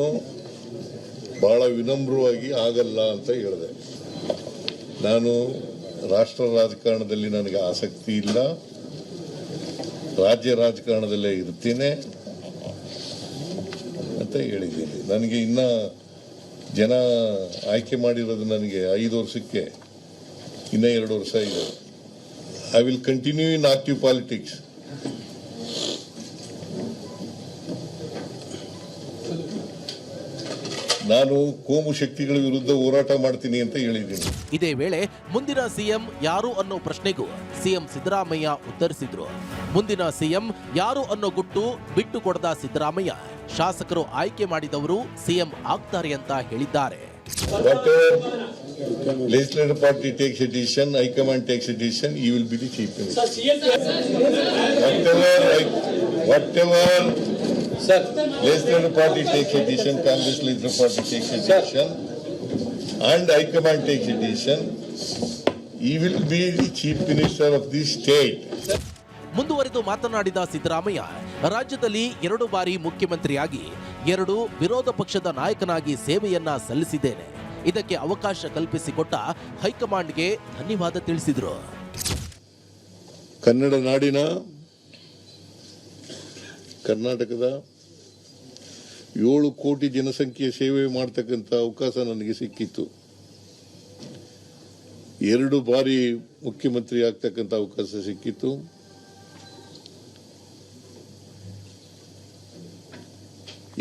ಬಹಳ ವಿನಮ್ರವಾಗಿ ಆಗಲ್ಲ ಅಂತ ಹೇಳಿದೆ. ನಾನು ರಾಷ್ಟ್ರ ರಾಜಕಾರಣದಲ್ಲಿ ನನಗೆ ಆಸಕ್ತಿ ಇಲ್ಲ, ರಾಜ್ಯ ರಾಜಕಾರಣದಲ್ಲೇ ಇರ್ತೀನಿ ಅಂತ ಹೇಳಿದ್ದೀನಿ. ನನಗೆ ಇನ್ನ ಜನ ಆಯ್ಕೆ ಮಾಡಿರೋದು ನನಗೆ 5 ವರ್ಷಕ್ಕೆ ಇನ್ನ 2 ವರ್ಷ ಇದೆ. I will continue in active politics. ನಾನು ಕೋಮು ಶಕ್ತಿಗಳ ವಿರುದ್ಧ ಹೋರಾಟ ಮಾಡ್ತೀನಿ ಅಂತ ಹೇಳಿದ್ದೀನಿ. ಇದೇ ವೇಳೆ ಮುಂದಿನ ಸಿಎಂ ಯಾರು ಅನ್ನೋ ಪ್ರಶ್ನೆಗೂ ಸಿಎಂ ಸಿದ್ದರಾಮಯ್ಯ ಉತ್ತರಿಸಿದ್ರು. ಮುಂದಿನ ಸಿಎಂ ಯಾರು ಅನ್ನೋ ಗುಟ್ಟು ಬಿಟ್ಟು ಕೊಡದ ಸಿದ್ದರಾಮಯ್ಯ ಶಾಸಕರು ಆಯ್ಕೆ ಮಾಡಿದವರು ಸಿಎಂ ಆಗ್ತಾರೆ ಅಂತ ಹೇಳಿದ್ದಾರೆ. Whatever legislative party takes a decision, High Command takes a decision, he will be the chief minister. Whatever legislative party takes a decision, Congress legislative party takes a decision, and High Command takes a decision, he will be the chief minister of this state. ಮುಂದುವರೆದು ಮಾತನಾಡಿದ ಸಿದ್ದರಾಮಯ್ಯ ರಾಜ್ಯದಲ್ಲಿ 2 ಬಾರಿ ಮುಖ್ಯಮಂತ್ರಿಯಾಗಿ 2 ವಿರೋಧ ಪಕ್ಷದ ನಾಯಕನಾಗಿ ಸೇವೆಯನ್ನ ಸಲ್ಲಿಸಿದ್ದೇನೆ. ಇದಕ್ಕೆ ಅವಕಾಶ ಕಲ್ಪಿಸಿಕೊಟ್ಟ ಹೈಕಮಾಂಡ್ಗೆ ಧನ್ಯವಾದ ತಿಳಿಸಿದರು. ಕನ್ನಡ ನಾಡಿನ ಕರ್ನಾಟಕದ 7 ಕೋಟಿ ಜನಸಂಖ್ಯೆ ಸೇವೆ ಮಾಡತಕ್ಕಂಥ ಅವಕಾಶ ನನಗೆ ಸಿಕ್ಕಿತ್ತು. 2 ಬಾರಿ ಮುಖ್ಯಮಂತ್ರಿ ಆಗ್ತಕ್ಕಂಥ ಅವಕಾಶ ಸಿಕ್ಕಿತ್ತು.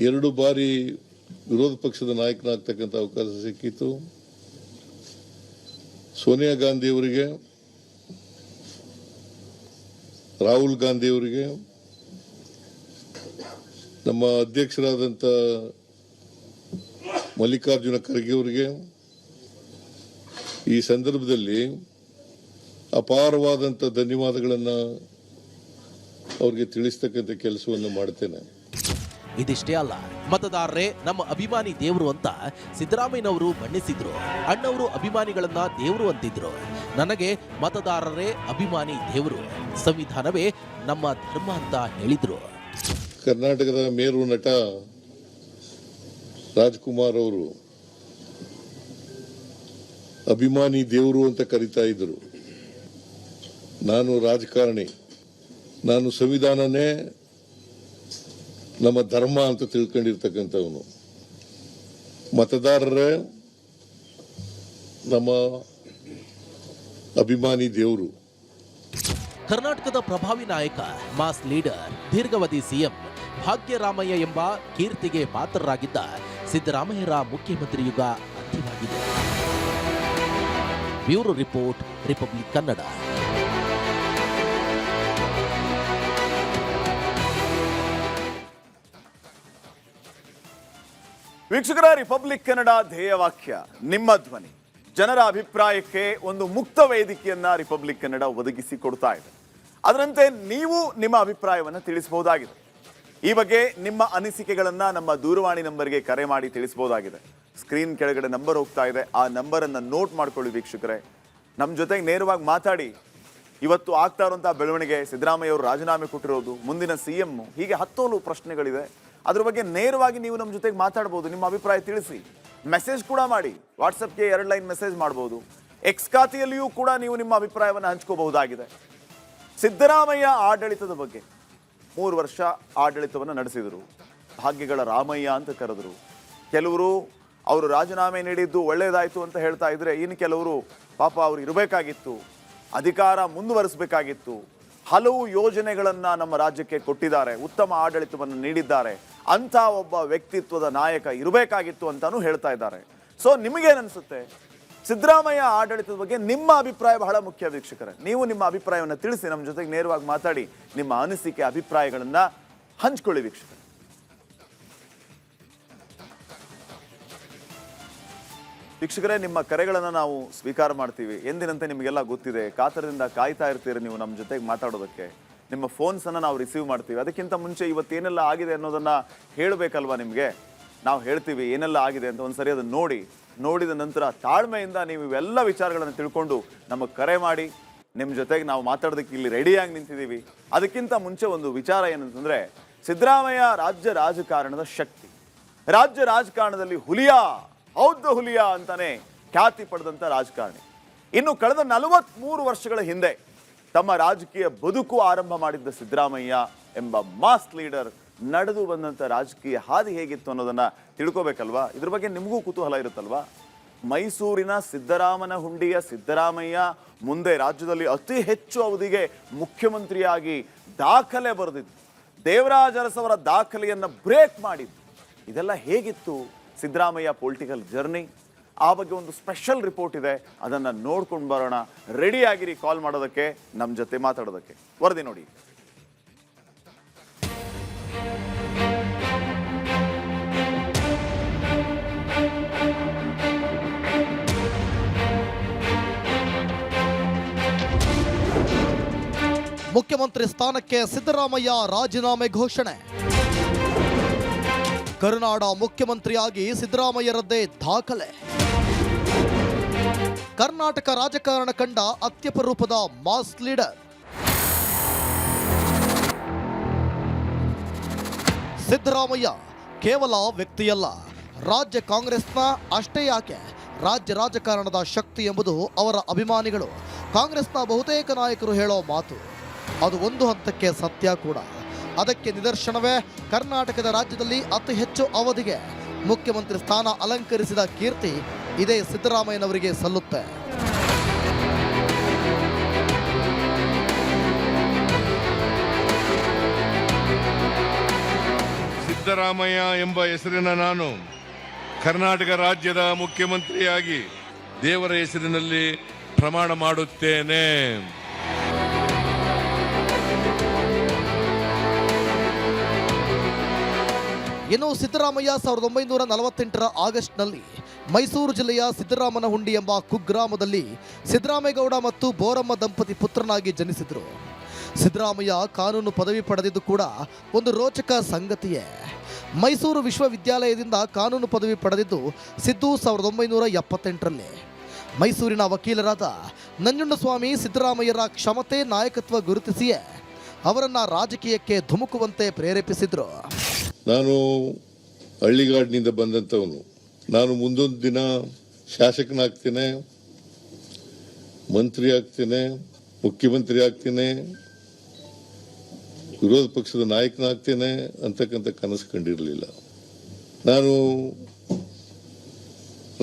ಎರಡು ಬಾರಿ ವಿರೋಧ ಪಕ್ಷದ ನಾಯಕನಾಗ್ತಕ್ಕಂಥ ಅವಕಾಶ ಸಿಕ್ಕಿತ್ತು. ಸೋನಿಯಾ ಗಾಂಧಿ ಅವರಿಗೆ, ರಾಹುಲ್ ಗಾಂಧಿ ಅವರಿಗೆ, ನಮ್ಮ ಅಧ್ಯಕ್ಷರಾದಂಥ ಮಲ್ಲಿಕಾರ್ಜುನ ಖರ್ಗೆ ಅವರಿಗೆ ಈ ಸಂದರ್ಭದಲ್ಲಿ ಅಪಾರವಾದಂಥ ಧನ್ಯವಾದಗಳನ್ನು ಅವ್ರಿಗೆ ತಿಳಿಸ್ತಕ್ಕಂಥ ಕೆಲಸವನ್ನು ಮಾಡ್ತೇನೆ. ಇದಿಷ್ಟೇ ಅಲ್ಲ, ಮತದಾರರೇ ನಮ್ಮ ಅಭಿಮಾನಿ ದೇವರು ಅಂತ ಸಿದ್ದರಾಮಯ್ಯನವರು ಬಣ್ಣಿಸಿದ್ರು. ಅಣ್ಣವರು ಅಭಿಮಾನಿಗಳನ್ನ ದೇವರು ಅಂತಿದ್ರು. ನನಗೆ ಮತದಾರರೇ ಅಭಿಮಾನಿ ದೇವರು, ಸಂವಿಧಾನವೇ ನಮ್ಮ ಧರ್ಮ ಅಂತ ಹೇಳಿದ್ರು. ಕರ್ನಾಟಕದ ಮೇರು ನಟ ರಾಜ್ಕುಮಾರ್ ಅವರು ಅಭಿಮಾನಿ ದೇವರು ಅಂತ ಕರೀತಾ ಇದ್ರು. ನಾನು ರಾಜಕಾರಣಿ, ನಾನು ಸಂವಿಧಾನನೇ ನಮ್ಮ ಧರ್ಮ ಅಂತ ತಿಳ್ಕೊಂಡಿರ್ತಕ್ಕಂಥವನು. ಮತದಾರರೇ ನಮ್ಮ ಅಭಿಮಾನಿ ದೇವರು. ಕರ್ನಾಟಕದ ಪ್ರಭಾವಿ ನಾಯಕ, ಮಾಸ್ ಲೀಡರ್, ದೀರ್ಘಾವಧಿ ಸಿಎಂ ಭಾಗ್ಯರಾಮಯ್ಯ ಎಂಬ ಕೀರ್ತಿಗೆ ಪಾತ್ರರಾಗಿದ್ದ ಸಿದ್ದರಾಮಯ್ಯರ ಮುಖ್ಯಮಂತ್ರಿ ಯುಗ ಅಂತ್ಯವಾಗಿದೆ. Bureau report, Republic Kannada. ವೀಕ್ಷಕರ, ರಿಪಬ್ಲಿಕ್ ಕನ್ನಡ ಧ್ಯೇಯವಾಕ್ಯ ನಿಮ್ಮ ಧ್ವನಿ. ಜನರ ಅಭಿಪ್ರಾಯಕ್ಕೆ ಒಂದು ಮುಕ್ತ ವೇದಿಕೆಯನ್ನ ರಿಪಬ್ಲಿಕ್ ಕನ್ನಡ ಒದಗಿಸಿ ಕೊಡ್ತಾ ಇದೆ. ಅದರಂತೆ ನೀವು ನಿಮ್ಮ ಅಭಿಪ್ರಾಯವನ್ನು ತಿಳಿಸಬಹುದಾಗಿದೆ. ಈ ಬಗ್ಗೆ ನಿಮ್ಮ ಅನಿಸಿಕೆಗಳನ್ನ ನಮ್ಮ ದೂರವಾಣಿ ನಂಬರ್ಗೆ ಕರೆ ಮಾಡಿ ತಿಳಿಸಬಹುದಾಗಿದೆ. ಸ್ಕ್ರೀನ್ ಕೆಳಗಡೆ ನಂಬರ್ ಹೋಗ್ತಾ ಇದೆ, ಆ ನಂಬರನ್ನು ನೋಟ್ ಮಾಡ್ಕೊಳ್ಳಿ ವೀಕ್ಷಕರೇ. ನಮ್ಮ ಜೊತೆಗೆ ನೇರವಾಗಿ ಮಾತಾಡಿ. ಇವತ್ತು ಆಗ್ತಾ ಇರುವಂತಹ ಬೆಳವಣಿಗೆ, ಸಿದ್ದರಾಮಯ್ಯ ಅವರು ರಾಜೀನಾಮೆ ಕೊಟ್ಟಿರೋದು, ಮುಂದಿನ ಸಿಎಂ, ಹೀಗೆ 10 ಪ್ರಶ್ನೆಗಳಿದೆ. ಅದ್ರ ಬಗ್ಗೆ ನೇರವಾಗಿ ನೀವು ನಮ್ಮ ಜೊತೆಗೆ ಮಾತಾಡ್ಬೋದು. ನಿಮ್ಮ ಅಭಿಪ್ರಾಯ ತಿಳಿಸಿ. ಮೆಸೇಜ್ ಕೂಡ ಮಾಡಿ. ವಾಟ್ಸಪ್ಗೆ 2 ಲೈನ್ ಮೆಸೇಜ್ ಮಾಡ್ಬೋದು. ಎಕ್ಸ್ ಖಾತೆಯಲ್ಲಿಯೂ ಕೂಡ ನೀವು ನಿಮ್ಮ ಅಭಿಪ್ರಾಯವನ್ನು ಹಂಚ್ಕೋಬಹುದಾಗಿದೆ. ಸಿದ್ದರಾಮಯ್ಯ ಆಡಳಿತದ ಬಗ್ಗೆ 3 ವರ್ಷ ಆಡಳಿತವನ್ನು ನಡೆಸಿದರು. ಭಾಗ್ಯಗಳ ರಾಮಯ್ಯ ಅಂತ ಕರೆದರು. ಕೆಲವರು ಅವರು ರಾಜೀನಾಮೆ ನೀಡಿದ್ದು ಒಳ್ಳೆಯದಾಯಿತು ಅಂತ ಹೇಳ್ತಾ ಇದ್ರೆ, ಇನ್ನು ಕೆಲವರು ಪಾಪ ಅವರು ಇರಬೇಕಾಗಿತ್ತು, ಅಧಿಕಾರ ಮುಂದುವರಿಸಬೇಕಾಗಿತ್ತು, ಹಲವು ಯೋಜನೆಗಳನ್ನು ನಮ್ಮ ರಾಜ್ಯಕ್ಕೆ ಕೊಟ್ಟಿದ್ದಾರೆ, ಉತ್ತಮ ಆಡಳಿತವನ್ನು ನೀಡಿದ್ದಾರೆ, ಅಂಥ ಒಬ್ಬ ವ್ಯಕ್ತಿತ್ವದ ನಾಯಕ ಇರಬೇಕಾಗಿತ್ತು ಅಂತಾನೂ ಹೇಳ್ತಾ ಇದ್ದಾರೆ. ಸೊ ನಿಮಗೇನನ್ಸುತ್ತೆ? ಸಿದ್ದರಾಮಯ್ಯ ಆಡಳಿತದ ಬಗ್ಗೆ ನಿಮ್ಮ ಅಭಿಪ್ರಾಯ ಬಹಳ ಮುಖ್ಯ ವೀಕ್ಷಕರೇ. ನೀವು ನಿಮ್ಮ ಅಭಿಪ್ರಾಯವನ್ನು ತಿಳಿಸಿ. ನಮ್ಮ ಜೊತೆಗೆ ನೇರವಾಗಿ ಮಾತಾಡಿ. ನಿಮ್ಮ ಅನಿಸಿಕೆ, ಅಭಿಪ್ರಾಯಗಳನ್ನು ಹಂಚ್ಕೊಳ್ಳಿ ವೀಕ್ಷಕರೇ. ವೀಕ್ಷಕರೇ, ನಿಮ್ಮ ಕರೆಗಳನ್ನು ನಾವು ಸ್ವೀಕಾರ ಮಾಡ್ತೀವಿ. ಎಂದಿನಂತೆ ನಿಮಗೆಲ್ಲ ಗೊತ್ತಿದೆ, ಕಾತರದಿಂದ ಕಾಯ್ತಾ ಇರ್ತೀರಿ ನೀವು ನಮ್ಮ ಜೊತೆಗೆ ಮಾತಾಡೋದಕ್ಕೆ. ನಿಮ್ಮ ಫೋನ್ಸನ್ನು ನಾವು ರಿಸೀವ್ ಮಾಡ್ತೀವಿ. ಅದಕ್ಕಿಂತ ಮುಂಚೆ ಇವತ್ತೇನೆಲ್ಲ ಆಗಿದೆ ಅನ್ನೋದನ್ನು ಹೇಳಬೇಕಲ್ವಾ ನಿಮಗೆ? ನಾವು ಹೇಳ್ತೀವಿ ಏನೆಲ್ಲ ಆಗಿದೆ ಅಂತ. ಒಂದ್ಸರಿ ಅದನ್ನು ನೋಡಿದ ನಂತರ ತಾಳ್ಮೆಯಿಂದ ನೀವು ಇವೆಲ್ಲ ವಿಚಾರಗಳನ್ನು ತಿಳ್ಕೊಂಡು ನಮಗೆ ಕರೆ ಮಾಡಿ. ನಿಮ್ಮ ಜೊತೆಗೆ ನಾವು ಮಾತಾಡೋದಕ್ಕೆ ಇಲ್ಲಿ ರೆಡಿಯಾಗಿ ನಿಂತಿದ್ದೀವಿ. ಅದಕ್ಕಿಂತ ಮುಂಚೆ ಒಂದು ವಿಚಾರ ಏನಂತಂದರೆ, ಸಿದ್ದರಾಮಯ್ಯ ರಾಜ್ಯ ರಾಜಕಾರಣದ ಶಕ್ತಿ, ರಾಜ್ಯ ರಾಜಕಾರಣದಲ್ಲಿ ಹುಲಿಯಾ, ಹೌದು ಹುಲಿಯಾ ಅಂತಾನೆ ಖ್ಯಾತಿ ಪಡೆದಂಥ ರಾಜಕಾರಣಿ. ಇನ್ನು ಕಳೆದ 43 ವರ್ಷಗಳ ಹಿಂದೆ ತಮ್ಮ ರಾಜಕೀಯ ಬದುಕು ಆರಂಭ ಮಾಡಿದ್ದ ಸಿದ್ದರಾಮಯ್ಯ ಎಂಬ ಮಾಸ್ ಲೀಡರ್ ನಡೆದು ಬಂದಂಥ ರಾಜಕೀಯ ಹಾದಿ ಹೇಗಿತ್ತು ಅನ್ನೋದನ್ನ ತಿಳ್ಕೋಬೇಕಲ್ವಾ? ಇದ್ರ ಬಗ್ಗೆ ನಿಮಗೂ ಕುತೂಹಲ ಇರುತ್ತಲ್ವಾ? ಮೈಸೂರಿನ ಸಿದ್ದರಾಮನ ಹುಂಡಿಯ ಸಿದ್ದರಾಮಯ್ಯ ಮುಂದೆ ರಾಜ್ಯದಲ್ಲಿ ಅತಿ ಹೆಚ್ಚು ಅವಧಿಗೆ ಮುಖ್ಯಮಂತ್ರಿಯಾಗಿ ದಾಖಲೆ ಬರೆದಿದ್ದು, ದೇವರಾಜ ಅರಸು ಅವರ ದಾಖಲೆಯನ್ನು ಬ್ರೇಕ್ ಮಾಡಿದ್ದು. ಇದೆಲ್ಲ ಹೇಗಿತ್ತು ಸಿದ್ದರಾಮಯ್ಯ ಪೊಲಿಟಿಕಲ್ ಜರ್ನಿ? ಆ ಬಗ್ಗೆ ಒಂದು ಸ್ಪೆಷಲ್ ರಿಪೋರ್ಟ್ ಇದೆ, ಅದನ್ನು ನೋಡ್ಕೊಂಡು ಬರೋಣ. ರೆಡಿ ಆಗಿರಿ ಕಾಲ್ ಮಾಡೋದಕ್ಕೆ, ನಮ್ಮ ಜೊತೆ ಮಾತಾಡೋದಕ್ಕೆ. ವರದಿ ನೋಡಿ. ಮುಖ್ಯಮಂತ್ರಿ ಸ್ಥಾನಕ್ಕೆ ಸಿದ್ದರಾಮಯ್ಯ ರಾಜೀನಾಮೆ ಘೋಷಣೆ. ಕರುನಾಡ ಮುಖ್ಯಮಂತ್ರಿಯಾಗಿ ಸಿದ್ದರಾಮಯ್ಯರದ್ದೇ ದಾಖಲೆ. ಕರ್ನಾಟಕ ರಾಜಕಾರಣ ಕಂಡ ಅತ್ಯಪರೂಪದ ಮಾಸ್ ಲೀಡರ್. ಸಿದ್ದರಾಮಯ್ಯ ಕೇವಲ ವ್ಯಕ್ತಿಯಲ್ಲ, ರಾಜ್ಯ ಕಾಂಗ್ರೆಸ್ನ ಅಷ್ಟೇ ಯಾಕೆ ರಾಜ್ಯ ರಾಜಕಾರಣದ ಶಕ್ತಿ ಎಂಬುದು ಅವರ ಅಭಿಮಾನಿಗಳು, ಕಾಂಗ್ರೆಸ್ನ ಬಹುತೇಕ ನಾಯಕರು ಹೇಳೋ ಮಾತು. ಅದು ಒಂದು ಹಂತಕ್ಕೆ ಸತ್ಯ ಕೂಡ. ಅದಕ್ಕೆ ನಿದರ್ಶನವೇ ಕರ್ನಾಟಕದ ರಾಜ್ಯದಲ್ಲಿ ಅತಿ ಹೆಚ್ಚು ಅವಧಿಗೆ ಮುಖ್ಯಮಂತ್ರಿ ಸ್ಥಾನ ಅಲಂಕರಿಸಿದ ಕೀರ್ತಿ ಇದೇ ಸಿದ್ದರಾಮಯ್ಯನವರಿಗೆ ಸಲ್ಲುತ್ತೆ. ಸಿದ್ದರಾಮಯ್ಯ ಎಂಬ ಹೆಸರಿನ ನಾನು ಕರ್ನಾಟಕ ರಾಜ್ಯದ ಮುಖ್ಯಮಂತ್ರಿಯಾಗಿ ದೇವರ ಹೆಸರಿನಲ್ಲಿ ಪ್ರಮಾಣ ಮಾಡುತ್ತೇನೆ. ಇನ್ನು ಸಿದ್ದರಾಮಯ್ಯ 1948ರ ಆಗಸ್ಟ್ನಲ್ಲಿ ಮೈಸೂರು ಜಿಲ್ಲೆಯ ಸಿದ್ದರಾಮನಹುಂಡಿ ಎಂಬ ಕುಗ್ರಾಮದಲ್ಲಿ ಸಿದ್ದರಾಮೇಗೌಡ ಮತ್ತು ಬೋರಮ್ಮ ದಂಪತಿ ಪುತ್ರನಾಗಿ ಜನಿಸಿದರು. ಸಿದ್ದರಾಮಯ್ಯ ಕಾನೂನು ಪದವಿ ಪಡೆದಿದ್ದು ಕೂಡ ಒಂದು ರೋಚಕ ಸಂಗತಿಯೇ. ಮೈಸೂರು ವಿಶ್ವವಿದ್ಯಾಲಯದಿಂದ ಕಾನೂನು ಪದವಿ ಪಡೆದಿದ್ದು ಸಿದ್ದು 1978ರಲ್ಲಿ. ಮೈಸೂರಿನ ವಕೀಲರಾದ ನಂಜುಂಡಸ್ವಾಮಿ ಸಿದ್ದರಾಮಯ್ಯರ ಕ್ಷಮತೆ ನಾಯಕತ್ವ ಗುರುತಿಸಿಯೇ ಅವರನ್ನು ರಾಜಕೀಯಕ್ಕೆ ಧುಮುಕುವಂತೆ ಪ್ರೇರೇಪಿಸಿದರು. ನಾನು ಹಳ್ಳಿಗಾಡಿನಿಂದ ಬಂದಂಥವನು. ನಾನು ಮುಂದೊಂದು ದಿನ ಶಾಸಕನಾಗ್ತೇನೆ, ಮಂತ್ರಿ ಆಗ್ತೇನೆ, ಮುಖ್ಯಮಂತ್ರಿ ಆಗ್ತೇನೆ, ವಿರೋಧ ಪಕ್ಷದ ನಾಯಕನಾಗ್ತೇನೆ ಅಂತಕ್ಕಂಥ ಕನಸು ಕಂಡಿರಲಿಲ್ಲ. ನಾನು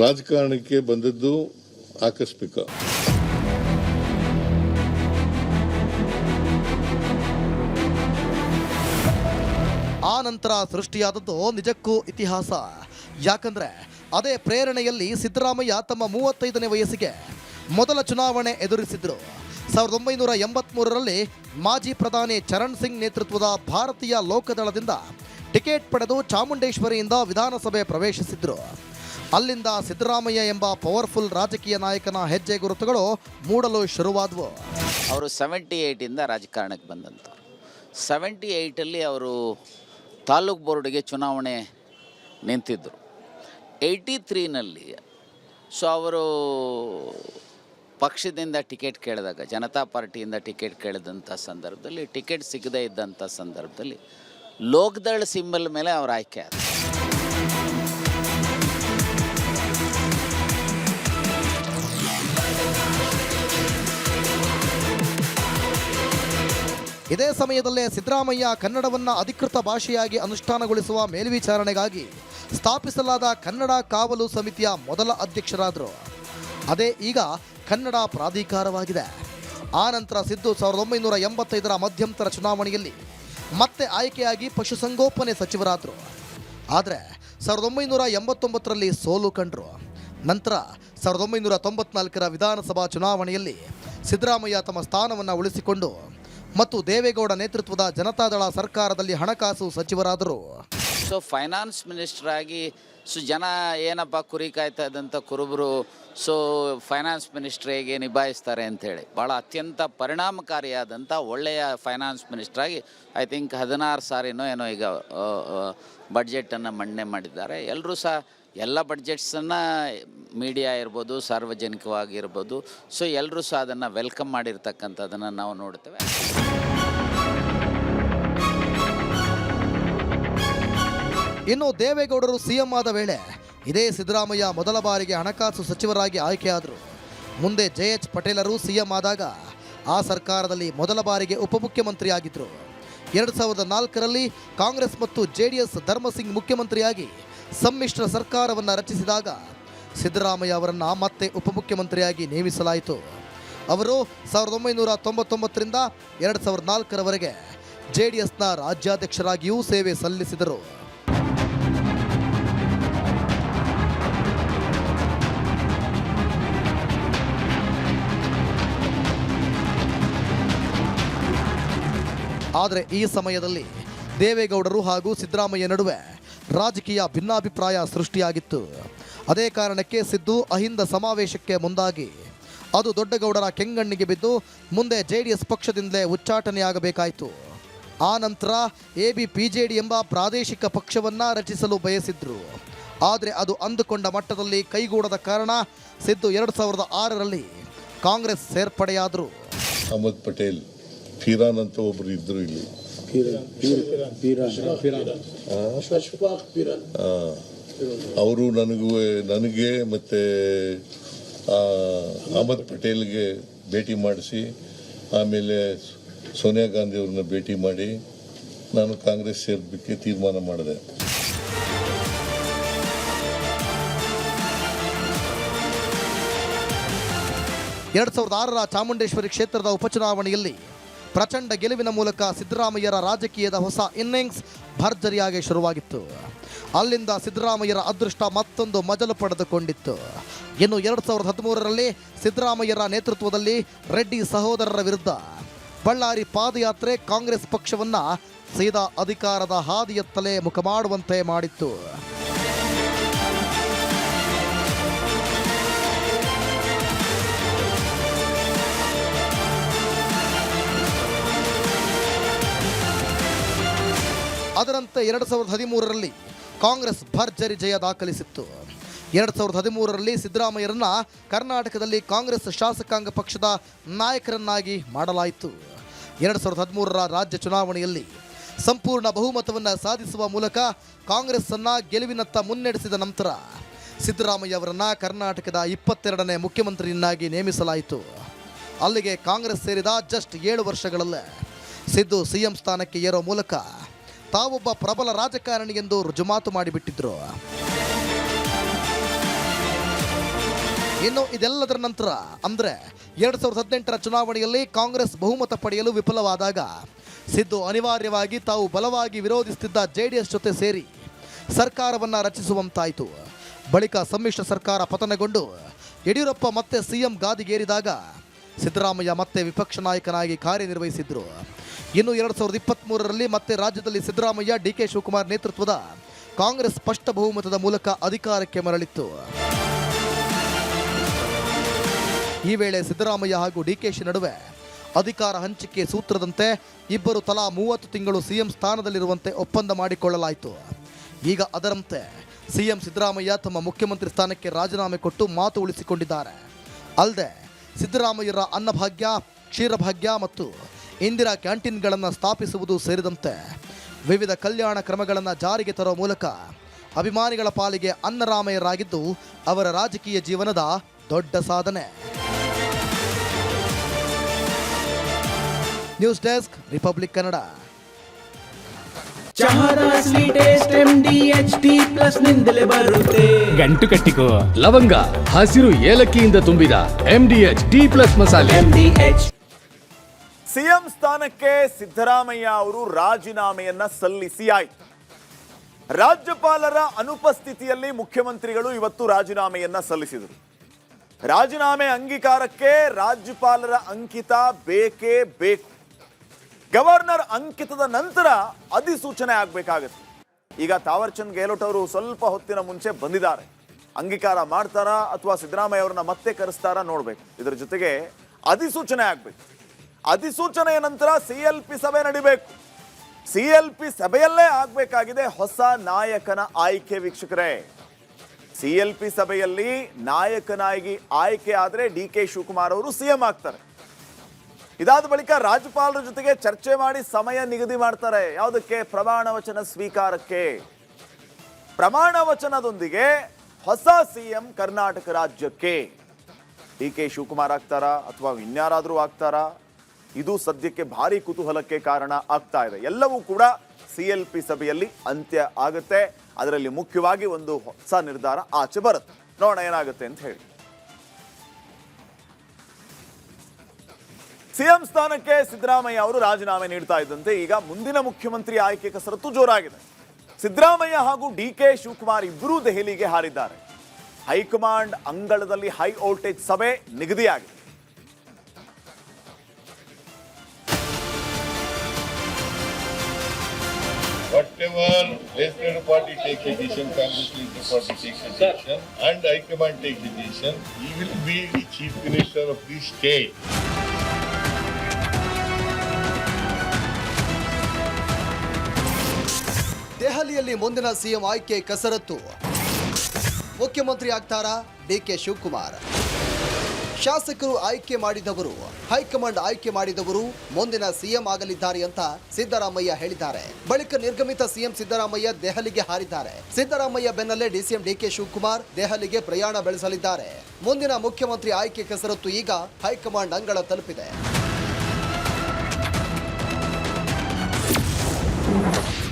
ರಾಜಕಾರಣಕ್ಕೆ ಬಂದದ್ದು ಆಕಸ್ಮಿಕ. ಆ ನಂತರ ಸೃಷ್ಟಿಯಾದದ್ದು ನಿಜಕ್ಕೂ ಇತಿಹಾಸ. ಯಾಕಂದ್ರೆ ಅದೇ ಪ್ರೇರಣೆಯಲ್ಲಿ ಸಿದ್ದರಾಮಯ್ಯ ತಮ್ಮ 35ನೇ ವಯಸ್ಸಿಗೆ ಮೊದಲ ಚುನಾವಣೆ ಎದುರಿಸಿದ್ರು. 1983ರಲ್ಲಿ ಮಾಜಿ ಪ್ರಧಾನಿ ಚರಣ್ ಸಿಂಗ್ ನೇತೃತ್ವದ ಭಾರತೀಯ ಲೋಕದಳದಿಂದ ಟಿಕೆಟ್ ಪಡೆದು ಚಾಮುಂಡೇಶ್ವರಿಯಿಂದ ವಿಧಾನಸಭೆ ಪ್ರವೇಶಿಸಿದ್ರು. ಅಲ್ಲಿಂದ ಸಿದ್ದರಾಮಯ್ಯ ಎಂಬ ಪವರ್ಫುಲ್ ರಾಜಕೀಯ ನಾಯಕನ ಹೆಜ್ಜೆ ಗುರುತುಗಳು ಮೂಡಲು ಶುರುವಾದವು. ಅವರು 78ಇಂದ ರಾಜಕಾರಣಕ್ಕೆ ಬಂದಂಥವ್ರು. 78ಅಲ್ಲಿ ಅವರು ತಾಲೂಕು ಬೋರ್ಡ್ಗೆ ಚುನಾವಣೆ ನಿಂತಿದ್ದರು. 83ನಲ್ಲಿ ಅವರು ಪಕ್ಷದಿಂದ ಟಿಕೆಟ್ ಕೇಳಿದಾಗ, ಜನತಾ ಪಾರ್ಟಿಯಿಂದ ಟಿಕೆಟ್ ಕೇಳಿದಂಥ ಸಂದರ್ಭದಲ್ಲಿ, ಟಿಕೆಟ್ ಸಿಗದೇ ಇದ್ದಂಥ ಸಂದರ್ಭದಲ್ಲಿ ಲೋಕದಳ ಸಿಂಬಲ್ ಮೇಲೆ ಅವರು ಆಯ್ಕೆ ಆದರು. ಇದೇ ಸಮಯದಲ್ಲೇ ಸಿದ್ದರಾಮಯ್ಯ ಕನ್ನಡವನ್ನು ಅಧಿಕೃತ ಭಾಷೆಯಾಗಿ ಅನುಷ್ಠಾನಗೊಳಿಸುವ ಮೇಲ್ವಿಚಾರಣೆಗಾಗಿ ಸ್ಥಾಪಿಸಲಾದ ಕನ್ನಡ ಕಾವಲು ಸಮಿತಿಯ ಮೊದಲ ಅಧ್ಯಕ್ಷರಾದರು. ಅದೇ ಈಗ ಕನ್ನಡ ಪ್ರಾಧಿಕಾರವಾಗಿದೆ. ಆ ನಂತರ ಸಿದ್ದು 1985ರ ಮಧ್ಯಂತರ ಚುನಾವಣೆಯಲ್ಲಿ ಮತ್ತೆ ಆಯ್ಕೆಯಾಗಿ ಪಶುಸಂಗೋಪನೆ ಸಚಿವರಾದರು. ಆದರೆ 1989ರಲ್ಲಿ ಸೋಲು ಕಂಡರು. ನಂತರ 1994ರ ವಿಧಾನಸಭಾ ಚುನಾವಣೆಯಲ್ಲಿ ಸಿದ್ದರಾಮಯ್ಯ ತಮ್ಮ ಸ್ಥಾನವನ್ನು ಉಳಿಸಿಕೊಂಡು ಮತ್ತು ದೇವೇಗೌಡ ನೇತೃತ್ವದ ಜನತಾದಳ ಸರ್ಕಾರದಲ್ಲಿ ಹಣಕಾಸು ಸಚಿವರಾದರು. ಫೈನಾನ್ಸ್ ಮಿನಿಸ್ಟರ್ ಆಗಿ ಜನ ಏನಪ್ಪ ಕುರಿ ಕಾಯ್ತಾ ಇದ್ದಂಥ ಕುರುಬರು ಫೈನಾನ್ಸ್ ಮಿನಿಸ್ಟರ್ ಹೇಗೆ ನಿಭಾಯಿಸ್ತಾರೆ ಅಂಥೇಳಿ ಭಾಳ ಅತ್ಯಂತ ಪರಿಣಾಮಕಾರಿಯಾದಂಥ ಒಳ್ಳೆಯ ಫೈನಾನ್ಸ್ ಮಿನಿಸ್ಟರ್ ಆಗಿ ಐ ಥಿಂಕ್ 16 ಸಾರಿನೋ ಏನೋ ಈಗ ಬಡ್ಜೆಟನ್ನು ಮಂಡನೆ ಮಾಡಿದ್ದಾರೆ. ಎಲ್ಲರೂ ಸಹ ಎಲ್ಲ ಬಡ್ಜೆಟ್ಸನ್ನು ಮೀಡಿಯಾ ಇರ್ಬೋದು, ಸಾರ್ವಜನಿಕವಾಗಿರ್ಬೋದು, ಎಲ್ಲರೂ ಸಹ ಅದನ್ನು ವೆಲ್ಕಮ್ ಮಾಡಿರ್ತಕ್ಕಂಥದ್ದನ್ನು ನಾವು ನೋಡ್ತೇವೆ. ಇನ್ನು ದೇವೇಗೌಡರು ಸಿಎಂ ಆದ ವೇಳೆ ಇದೇ ಸಿದ್ದರಾಮಯ್ಯ ಮೊದಲ ಬಾರಿಗೆ ಹಣಕಾಸು ಸಚಿವರಾಗಿ ಆಯ್ಕೆಯಾದರು. ಮುಂದೆ JH ಪಟೇಲರು ಸಿಎಂ ಆದಾಗ ಆ ಸರ್ಕಾರದಲ್ಲಿ ಮೊದಲ ಬಾರಿಗೆ ಉಪಮುಖ್ಯಮಂತ್ರಿಯಾಗಿದ್ದರು. 2004ರಲ್ಲಿ ಕಾಂಗ್ರೆಸ್ ಮತ್ತು JDS ಧರ್ಮಸಿಂಗ್ ಮುಖ್ಯಮಂತ್ರಿಯಾಗಿ ಸಮ್ಮಿಶ್ರ ಸರ್ಕಾರವನ್ನು ರಚಿಸಿದಾಗ ಸಿದ್ದರಾಮಯ್ಯ ಅವರನ್ನು ಮತ್ತೆ ಉಪಮುಖ್ಯಮಂತ್ರಿಯಾಗಿ ನೇಮಿಸಲಾಯಿತು. ಅವರು 1999ರಿಂದ 2004ರವರೆಗೆ JDSನ ರಾಜ್ಯಾಧ್ಯಕ್ಷರಾಗಿಯೂ ಸೇವೆ ಸಲ್ಲಿಸಿದರು. ಆದರೆ ಈ ಸಮಯದಲ್ಲಿ ದೇವೇಗೌಡರು ಹಾಗೂ ಸಿದ್ದರಾಮಯ್ಯ ನಡುವೆ ರಾಜಕೀಯ ಭಿನ್ನಾಭಿಪ್ರಾಯ ಸೃಷ್ಟಿಯಾಗಿತ್ತು. ಅದೇ ಕಾರಣಕ್ಕೆ ಸಿದ್ದು ಅಹಿಂದ ಸಮಾವೇಶಕ್ಕೆ ಮುಂದಾಗಿ ಅದು ದೊಡ್ಡಗೌಡರ ಕೆಂಗಣ್ಣಿಗೆ ಬಿದ್ದು ಮುಂದೆ JDS ಪಕ್ಷದಿಂದಲೇ ಉಚ್ಚಾಟನೆಯಾಗಬೇಕಾಯಿತು. ಆ ನಂತರ ABPJD ಎಂಬ ಪ್ರಾದೇಶಿಕ ಪಕ್ಷವನ್ನು ರಚಿಸಲು ಬಯಸಿದ್ರು. ಆದರೆ ಅದು ಅಂದುಕೊಂಡ ಮಟ್ಟದಲ್ಲಿ ಕೈಗೂಡದ ಕಾರಣ ಸಿದ್ದು 2006ರಲ್ಲಿ ಕಾಂಗ್ರೆಸ್ ಸೇರ್ಪಡೆಯಾದರು. ಅಹಮದ್ ಪಟೇಲ್, ಫಿರಾನ್ ಅಂತ ಒಬ್ರು ಇದ್ರು ಇಲ್ಲಿ. ಅವರು ನನಗೆ ಮತ್ತೆ ಅಹಮದ್ ಪಟೇಲ್ಗೆ ಭೇಟಿ ಮಾಡಿಸಿ, ಆಮೇಲೆ ಸೋನಿಯಾ ಗಾಂಧಿ ಅವ್ರನ್ನ ಭೇಟಿ ಮಾಡಿ ನಾನು ಕಾಂಗ್ರೆಸ್ ಸೇರ್ಬೇಕೆ ತೀರ್ಮಾನ ಮಾಡಿದೆ. ಎರಡು 2006ರ ಚಾಮುಂಡೇಶ್ವರಿ ಕ್ಷೇತ್ರದ ಉಪಚುನಾವಣೆಯಲ್ಲಿ ಪ್ರಚಂಡ ಗೆಲುವಿನ ಮೂಲಕ ಸಿದ್ದರಾಮಯ್ಯರ ರಾಜಕೀಯದ ಹೊಸ ಇನ್ನಿಂಗ್ಸ್ ಭರ್ಜರಿಯಾಗಿ ಶುರುವಾಗಿತ್ತು. ಅಲ್ಲಿಂದ ಸಿದ್ದರಾಮಯ್ಯರ ಅದೃಷ್ಟ ಮತ್ತೊಂದು ಮಜಲು ಪಡೆದುಕೊಂಡಿತ್ತು. ಇನ್ನು 2013ರಲ್ಲಿ ಸಿದ್ದರಾಮಯ್ಯರ ನೇತೃತ್ವದಲ್ಲಿ ರೆಡ್ಡಿ ಸಹೋದರರ ವಿರುದ್ಧ ಬಳ್ಳಾರಿ ಪಾದಯಾತ್ರೆ ಕಾಂಗ್ರೆಸ್ ಪಕ್ಷವನ್ನು ಸೀದಾ ಅಧಿಕಾರದ ಹಾದಿಯತ್ತಲೇ ಮುಖ ಮಾಡುವಂತೆ ಮಾಡಿತ್ತು. ಅದರಂತೆ 2013ರಲ್ಲಿ ಕಾಂಗ್ರೆಸ್ ಭರ್ಜರಿ ಜಯ ದಾಖಲಿಸಿತ್ತು. 2013ರಲ್ಲಿ ಸಿದ್ದರಾಮಯ್ಯರನ್ನ ಕರ್ನಾಟಕದಲ್ಲಿ ಕಾಂಗ್ರೆಸ್ ಶಾಸಕಾಂಗ ಪಕ್ಷದ ನಾಯಕರನ್ನಾಗಿ ಮಾಡಲಾಯಿತು. 2013ರ ರಾಜ್ಯ ಚುನಾವಣೆಯಲ್ಲಿ ಸಂಪೂರ್ಣ ಬಹುಮತವನ್ನು ಸಾಧಿಸುವ ಮೂಲಕ ಕಾಂಗ್ರೆಸ್ಸನ್ನು ಗೆಲುವಿನತ್ತ ಮುನ್ನಡೆಸಿದ ನಂತರ ಸಿದ್ದರಾಮಯ್ಯ ಅವರನ್ನು ಕರ್ನಾಟಕದ 22ನೇ ಮುಖ್ಯಮಂತ್ರಿಯನ್ನಾಗಿ ನೇಮಿಸಲಾಯಿತು. ಅಲ್ಲಿಗೆ ಕಾಂಗ್ರೆಸ್ ಸೇರಿದ ಜಸ್ಟ್ 7 ವರ್ಷಗಳಲ್ಲೇ ಸಿದ್ದು CM ಸ್ಥಾನಕ್ಕೆ ಏರೋ ಮೂಲಕ ತಾವೊಬ್ಬ ಪ್ರಬಲ ರಾಜಕಾರಣಿ ಎಂದು ರುಜುಮಾತು ಮಾಡಿಬಿಟ್ಟಿದ್ರು. ಇನ್ನು ಇದೆಲ್ಲದರ ನಂತರ ಅಂದರೆ 2018ರ ಚುನಾವಣೆಯಲ್ಲಿ ಕಾಂಗ್ರೆಸ್ ಬಹುಮತ ಪಡೆಯಲು ವಿಫಲವಾದಾಗ ಸಿದ್ದು ಅನಿವಾರ್ಯವಾಗಿ ತಾವು ಬಲವಾಗಿ ವಿರೋಧಿಸುತ್ತಿದ್ದ JDS ಜೊತೆ ಸೇರಿ ಸರ್ಕಾರವನ್ನು ರಚಿಸುವಂತಾಯಿತು. ಬಳಿಕ ಸಮ್ಮಿಶ್ರ ಸರ್ಕಾರ ಪತನಗೊಂಡು ಯಡಿಯೂರಪ್ಪ ಮತ್ತೆ CM ಗಾದಿಗೇರಿದಾಗ ಸಿದ್ದರಾಮಯ್ಯ ಮತ್ತೆ ವಿಪಕ್ಷ ನಾಯಕನಾಗಿ ಕಾರ್ಯನಿರ್ವಹಿಸಿದ್ರು. ಇನ್ನು 2023ರಲ್ಲಿ ಮತ್ತೆ ರಾಜ್ಯದಲ್ಲಿ ಸಿದ್ದರಾಮಯ್ಯ DK ಶಿವಕುಮಾರ್ ನೇತೃತ್ವದ ಕಾಂಗ್ರೆಸ್ ಸ್ಪಷ್ಟ ಬಹುಮತದ ಮೂಲಕ ಅಧಿಕಾರಕ್ಕೆ ಮರಳಿತ್ತು. ಈ ವೇಳೆ ಸಿದ್ದರಾಮಯ್ಯ ಹಾಗೂ DKಶ ನಡುವೆ ಅಧಿಕಾರ ಹಂಚಿಕೆ ಸೂತ್ರದಂತೆ ಇಬ್ಬರು ತಲಾ 30 ತಿಂಗಳು CM ಸ್ಥಾನದಲ್ಲಿರುವಂತೆ ಒಪ್ಪಂದ ಮಾಡಿಕೊಳ್ಳಲಾಯಿತು. ಈಗ ಅದರಂತೆ CM ಸಿದ್ದರಾಮಯ್ಯ ತಮ್ಮ ಮುಖ್ಯಮಂತ್ರಿ ಸ್ಥಾನಕ್ಕೆ ರಾಜೀನಾಮೆ ಕೊಟ್ಟು ಮಾತು ಉಳಿಸಿಕೊಂಡಿದ್ದಾರೆ. ಅಲ್ಲದೆ ಸಿದ್ದರಾಮಯ್ಯರ ಅನ್ನಭಾಗ್ಯ, ಕ್ಷೀರಭಾಗ್ಯ ಮತ್ತು ಇಂದಿರಾ ಕ್ಯಾಂಟೀನ್ಗಳನ್ನು ಸ್ಥಾಪಿಸುವುದು ಸೇರಿದಂತೆ ವಿವಿಧ ಕಲ್ಯಾಣ ಕ್ರಮಗಳನ್ನು ಜಾರಿಗೆ ತರುವ ಮೂಲಕ ಅಭಿಮಾನಿಗಳ ಪಾಲಿಗೆ ಅನ್ನರಾಮಯ್ಯರಾಗಿದ್ದು ಅವರ ರಾಜಕೀಯ ಜೀವನದ ದೊಡ್ಡ ಸಾಧನೆ. News desk, republic Kannada. ಚಹಾದ ಸ್ವೀಟ್ ಟೇಸ್ಟ್ MDHD+ ನಿಂದಲೇ ಬರುತ್ತೆ. ಗಂಟು ಕಟ್ಟಿಕೋ ಲವಂಗ, ಹಸಿರು ಏಲಕ್ಕಿಯಿಂದ ತುಂಬಿದ MDHD+ ಮಸಾಲೆ. MDH CM ಸ್ಥಾನಕ್ಕೆ ಸಿದ್ದರಾಮಯ್ಯ ಅವರು ರಾಜೀನಾಮೆಯನ್ನ ಸಲ್ಲಿಸಿ ಆಯ್ತು. ರಾಜ್ಯಪಾಲರ ಅನುಪಸ್ಥಿತಿಯಲ್ಲಿ ಮುಖ್ಯಮಂತ್ರಿಗಳು ಇವತ್ತು ರಾಜೀನಾಮೆಯನ್ನ ಸಲ್ಲಿಸಿದರು. ರಾಜೀನಾಮೆ ಅಂಗೀಕಾರಕ್ಕೆ ರಾಜ್ಯಪಾಲರ ಅಂಕಿತ ಬೇಕೇ ಬೇಕು. ಗವರ್ನರ್ ಅಂಕಿತದ ನಂತರ ಅಧಿಸೂಚನೆ ಆಗಬೇಕಾಗತ್ತೆ. ಈಗ ತಾವರ್ಚಂದ್ ಗೆಹ್ಲೋಟ್ ಅವರು ಸ್ವಲ್ಪ ಹೊತ್ತಿನ ಮುಂಚೆ ಬಂದಿದ್ದಾರೆ. ಅಂಗೀಕಾರ ಮಾಡ್ತಾರಾ ಅಥವಾ ಸಿದ್ದರಾಮಯ್ಯ ಅವರನ್ನ ಮತ್ತೆ ಕರೆಸ್ತಾರಾ ನೋಡ್ಬೇಕು. ಇದರ ಜೊತೆಗೆ ಅಧಿಸೂಚನೆ ಆಗಬೇಕು. ಅಧಿಸೂಚನೆಯ ನಂತರ CLP ಸಭೆ ನಡಿಬೇಕು. CLP ಸಭೆಯಲ್ಲೇ ಆಗಬೇಕಾಗಿದೆ ಹೊಸ ನಾಯಕನ ಆಯ್ಕೆ. ವೀಕ್ಷಕರೇ, CLP ಸಭೆಯಲ್ಲಿ ನಾಯಕನಾಗಿ ಆಯ್ಕೆ ಆದರೆ DK ಶಿವಕುಮಾರ್ ಅವರು CM ಆಗ್ತಾರೆ. ಇದಾದ ಬಳಿಕ ರಾಜ್ಯಪಾಲರ ಜೊತೆಗೆ ಚರ್ಚೆ ಮಾಡಿ ಸಮಯ ನಿಗದಿ ಮಾಡ್ತಾರೆ. ಯಾವುದಕ್ಕೆ? ಪ್ರಮಾಣ ವಚನ ಸ್ವೀಕಾರಕ್ಕೆ. ಪ್ರಮಾಣ ವಚನದೊಂದಿಗೆ ಹೊಸ CM ಕರ್ನಾಟಕ ರಾಜ್ಯಕ್ಕೆ DK ಶಿವಕುಮಾರ್ ಆಗ್ತಾರಾ ಅಥವಾ ಇನ್ಯಾರಾದರೂ ಆಗ್ತಾರಾ? ಇದು ಸದ್ಯಕ್ಕೆ ಭಾರಿ ಕುತೂಹಲಕ್ಕೆ ಕಾರಣ ಆಗ್ತಾ ಇದೆ. ಎಲ್ಲವೂ ಕೂಡ CLP ಸಭೆಯಲ್ಲಿ ಅಂತ್ಯ ಆಗುತ್ತೆ. ಅದರಲ್ಲಿ ಮುಖ್ಯವಾಗಿ ಒಂದು ಹೊಸ ನಿರ್ಧಾರ ಆಚೆ ಬರುತ್ತೆ. ನೋಡೋಣ ಏನಾಗುತ್ತೆ ಅಂತ ಹೇಳಿ. ಸಿಎಂ ಸ್ಥಾನಕ್ಕೆ ಸಿದ್ದರಾಮಯ್ಯ ಅವರು ರಾಜೀನಾಮೆ ನೀಡ್ತಾ ಇದ್ದಂತೆ ಈಗ ಮುಂದಿನ ಮುಖ್ಯಮಂತ್ರಿ ಆಯ್ಕೆ ಕಸರತ್ತು ಜೋರಾಗಿದೆ. ಸಿದ್ದರಾಮಯ್ಯ ಹಾಗೂ ಡಿಕೆ ಶಿವಕುಮಾರ್ ಇಬ್ಬರೂ ದೆಹಲಿಗೆ ಹಾರಿದ್ದಾರೆ. ಹೈಕಮಾಂಡ್ ಅಂಗಳದಲ್ಲಿ ಹೈ ವೋಲ್ಟೇಜ್ ಸಭೆ ನಿಗದಿಯಾಗಿದೆ. Whatever legislative party takes a decision, Congress legislative party takes a decision, and High Command takes a decision, he will be the Chief Minister of the state. ದೆಹಲಿಯಲ್ಲಿ ಮುಂದಿನ CM ಆಯ್ಕೆ ಕಸರತ್ತು. ಮುಖ್ಯಮಂತ್ರಿ ಆಗ್ತಾರಾ DK Shivakumar? ಶಾಸಕರು ಆಯ್ಕೆ ಮಾಡಿದವರು, ಹೈಕಮಾಂಡ್ ಆಯ್ಕೆ ಮಾಡಿದವರು ಮುಂದಿನ ಸಿಎಂ ಆಗಲಿದ್ದಾರೆ ಅಂತ ಸಿದ್ದರಾಮಯ್ಯ ಹೇಳಿದ್ದಾರೆ. ಬಳಿಕ ನಿರ್ಗಮಿತ ಸಿಎಂ ಸಿದ್ದರಾಮಯ್ಯ ದೆಹಲಿಗೆ ಹಾರಿದ್ದಾರೆ. ಸಿದ್ದರಾಮಯ್ಯ ಬೆನ್ನಲ್ಲೇ ಡಿಸಿಎಂ ಡಿಕೆ ಶಿವಕುಮಾರ್ ದೆಹಲಿಗೆ ಪ್ರಯಾಣ ಬೆಳೆಸಲಿದ್ದಾರೆ. ಮುಂದಿನ ಮುಖ್ಯಮಂತ್ರಿ ಆಯ್ಕೆ ಕಸರತ್ತು ಈಗ ಹೈಕಮಾಂಡ್ ಅಂಗಳ ತಲುಪಿದೆ.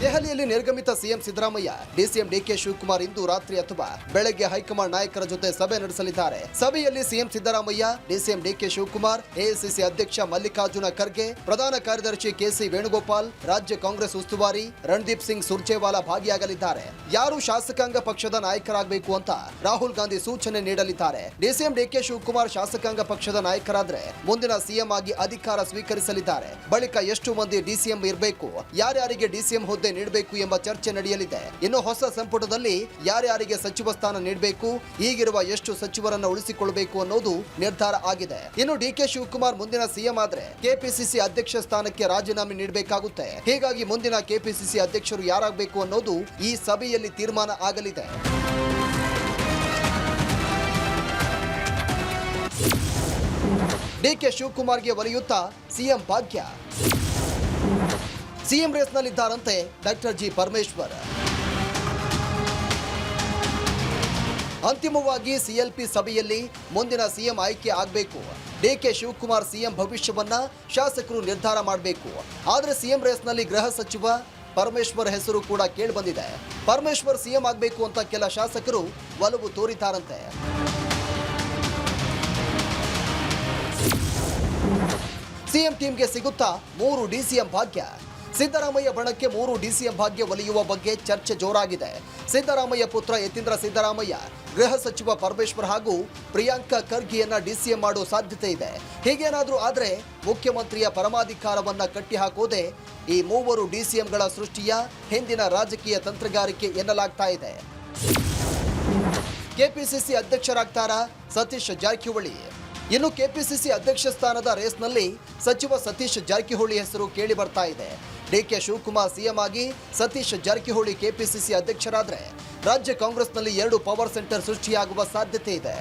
ದೆಹಲಿಯಲ್ಲಿ ನಿರ್ಗಮಿತ ಸಿಎಂ ಸಿದ್ದರಾಮಯ್ಯ, ಡಿಸಿಎಂ ಡಿಕೆ ಶಿವಕುಮಾರ್ ಇಂದು ರಾತ್ರಿ ಅಥವಾ ಬೆಳಗ್ಗೆ ಹೈಕಮಾಂಡ್ ನಾಯಕರ ಜೊತೆ ಸಭೆ ನಡೆಸಲಿದ್ದಾರೆ. ಸಭೆಯಲ್ಲಿ CM Siddaramaiah, DCM DK Shivakumar, AICC ಅಧ್ಯಕ್ಷ ಮಲ್ಲಿಕಾರ್ಜುನ ಖರ್ಗೆ, ಪ್ರಧಾನ ಕಾರ್ಯದರ್ಶಿ ಕೆಸಿ ವೇಣುಗೋಪಾಲ್, ರಾಜ್ಯ ಕಾಂಗ್ರೆಸ್ ಉಸ್ತುವಾರಿ ರಣದೀಪ್ ಸಿಂಗ್ ಸುರ್ಜೇವಾಲಾ ಭಾಗಿಯಾಗಲಿದ್ದಾರೆ. ಯಾರು ಶಾಸಕಾಂಗ ಪಕ್ಷದ ನಾಯಕರಾಗಬೇಕು ಅಂತ ರಾಹುಲ್ ಗಾಂಧಿ ಸೂಚನೆ ನೀಡಲಿದ್ದಾರೆ. ಡಿಸಿಎಂ ಡಿಕೆ ಶಿವಕುಮಾರ್ ಶಾಸಕಾಂಗ ಪಕ್ಷದ ನಾಯಕರಾದ್ರೆ ಮುಂದಿನ ಸಿಎಂ ಆಗಿ ಅಧಿಕಾರ ಸ್ವೀಕರಿಸಲಿದ್ದಾರೆ. ಬಳಿಕ ಎಷ್ಟು ಮಂದಿ ಡಿಸಿಎಂ ಇರಬೇಕು, ಯಾರ್ಯಾರಿಗೆ ಡಿಸಿಎಂ ಹುದ್ದೆ ನೀಡಬೇಕು ಎಂಬ ಚರ್ಚೆ ನಡೆಯಲಿದೆ. ಇನ್ನು ಹೊಸ ಸಂಪುಟದಲ್ಲಿ ಯಾರ್ಯಾರಿಗೆ ಸಚಿವ ಸ್ಥಾನ ನೀಡಬೇಕು, ಈಗಿರುವ ಎಷ್ಟು ಸಚಿವರನ್ನ ಉಳಿಸಿಕೊಳ್ಳಬೇಕು ಅನ್ನೋದು ನಿರ್ಧಾರ ಆಗಿದೆ. ಇನ್ನು ಡಿಕೆ ಶಿವಕುಮಾರ್ ಮುಂದಿನ ಸಿಎಂ ಆದ್ರೆ ಕೆಪಿಸಿಸಿ ಅಧ್ಯಕ್ಷ ಸ್ಥಾನಕ್ಕೆ ರಾಜೀನಾಮೆ ನೀಡಬೇಕಾಗುತ್ತೆ. ಹೀಗಾಗಿ ಮುಂದಿನ ಕೆಪಿಸಿಸಿ ಅಧ್ಯಕ್ಷರು ಯಾರಾಗಬೇಕು ಅನ್ನೋದು ಈ ಸಭೆಯಲ್ಲಿ ತೀರ್ಮಾನ ಆಗಲಿದೆ. ಡಿಕೆ ಶಿವಕುಮಾರ್ಗೆ ಒಲಿಯುತ್ತಾ ಸಿಎಂ ಭಾಗ್ಯ? ಸಿಎಂ ರೇಸ್ನಲ್ಲಿದ್ದಾರಂತೆ ಡಾಕ್ಟರ್ ಜಿ ಪರಮೇಶ್ವರ್. ಅಂತಿಮವಾಗಿ ಸಿಎಲ್ಪಿ ಸಭೆಯಲ್ಲಿ ಮುಂದಿನ ಸಿಎಂ ಆಯ್ಕೆ ಆಗಬೇಕು. ಡಿಕೆ ಶಿವಕುಮಾರ್ ಸಿಎಂ ಭವಿಷ್ಯವನ್ನ ಶಾಸಕರು ನಿರ್ಧಾರ ಮಾಡಬೇಕು. ಆದರೆ ಸಿಎಂ ರೇಸ್ನಲ್ಲಿ ಗೃಹ ಸಚಿವ ಪರಮೇಶ್ವರ್ ಹೆಸರು ಕೂಡ ಕೇಳಿ ಬಂದಿದೆ. ಪರಮೇಶ್ವರ್ ಸಿಎಂ ಆಗಬೇಕು ಅಂತ ಕೆಲ ಶಾಸಕರು ಒಲವು ತೋರಿತಾರಂತೆ. ಸಿಎಂ ಟೀಮ್ಗೆ ಸಿಗುತ್ತಾ 3 ಡಿಸಿಎಂ ಭಾಗ್ಯ? ಸಿದ್ದರಾಮಯ್ಯ ಬಣಕ್ಕೆ 3 ಡಿಸಿಎಂ ಭಾಗ್ಯ ಒಲಿಯುವ ಬಗ್ಗೆ ಚರ್ಚೆ ಜೋರಾಗಿದೆ. ಸಿದ್ದರಾಮಯ್ಯ ಪುತ್ರ ಯತೀಂದ್ರ ಸಿದ್ದರಾಮಯ್ಯ ಗೃಹ ಸಚಿವ ಪರಮೇಶ್ವರ್ ಹಾಗೂ ಪ್ರಿಯಾಂಕಾ ಖರ್ಗೆಯನ್ನ ಡಿಸಿಎಂ ಮಾಡೋ ಸಾಧ್ಯತೆ ಇದೆ. ಹೀಗೇನಾದ್ರೂ ಆದ್ರೆ ಮುಖ್ಯಮಂತ್ರಿಯ ಪರಮಾಧಿಕಾರವನ್ನ ಕಟ್ಟಿಹಾಕೋದೆ ಈ 3 ಡಿಸಿಎಂಗಳ ಸೃಷ್ಟಿಯ ಹಿಂದಿನ ರಾಜಕೀಯ ತಂತ್ರಗಾರಿಕೆ ಎನ್ನಲಾಗ್ತಾ ಇದೆ. ಕೆಪಿಸಿಸಿ ಅಧ್ಯಕ್ಷರಾಗ್ತಾರಾ ಸತೀಶ್ ಜಾರಕಿಹೊಳಿ? ಇನ್ನು ಕೆಪಿಸಿಸಿ ಅಧ್ಯಕ್ಷ ಸ್ಥಾನದ ರೇಸ್ನಲ್ಲಿ ಸಚಿವ ಸತೀಶ್ ಜಾರಕಿಹೊಳಿ ಹೆಸರು ಕೇಳಿ ಬರ್ತಾ ಇದೆ. ಡಿಕೆ ಶಿವಕುಮಾರ್ ಸಿಎಂ ಆಗಿ ಸತೀಶ್ ಜಾರಕಿಹೊಳಿ ಕೆಪಿಸಿಸಿ ಅಧ್ಯಕ್ಷರಾದ್ರೆ ರಾಜ್ಯ ಕಾಂಗ್ರೆಸ್ನಲ್ಲಿ 2 ಪವರ್ ಸೆಂಟರ್ ಸೃಷ್ಟಿಯಾಗುವ ಸಾಧ್ಯತೆ ಇದೆ.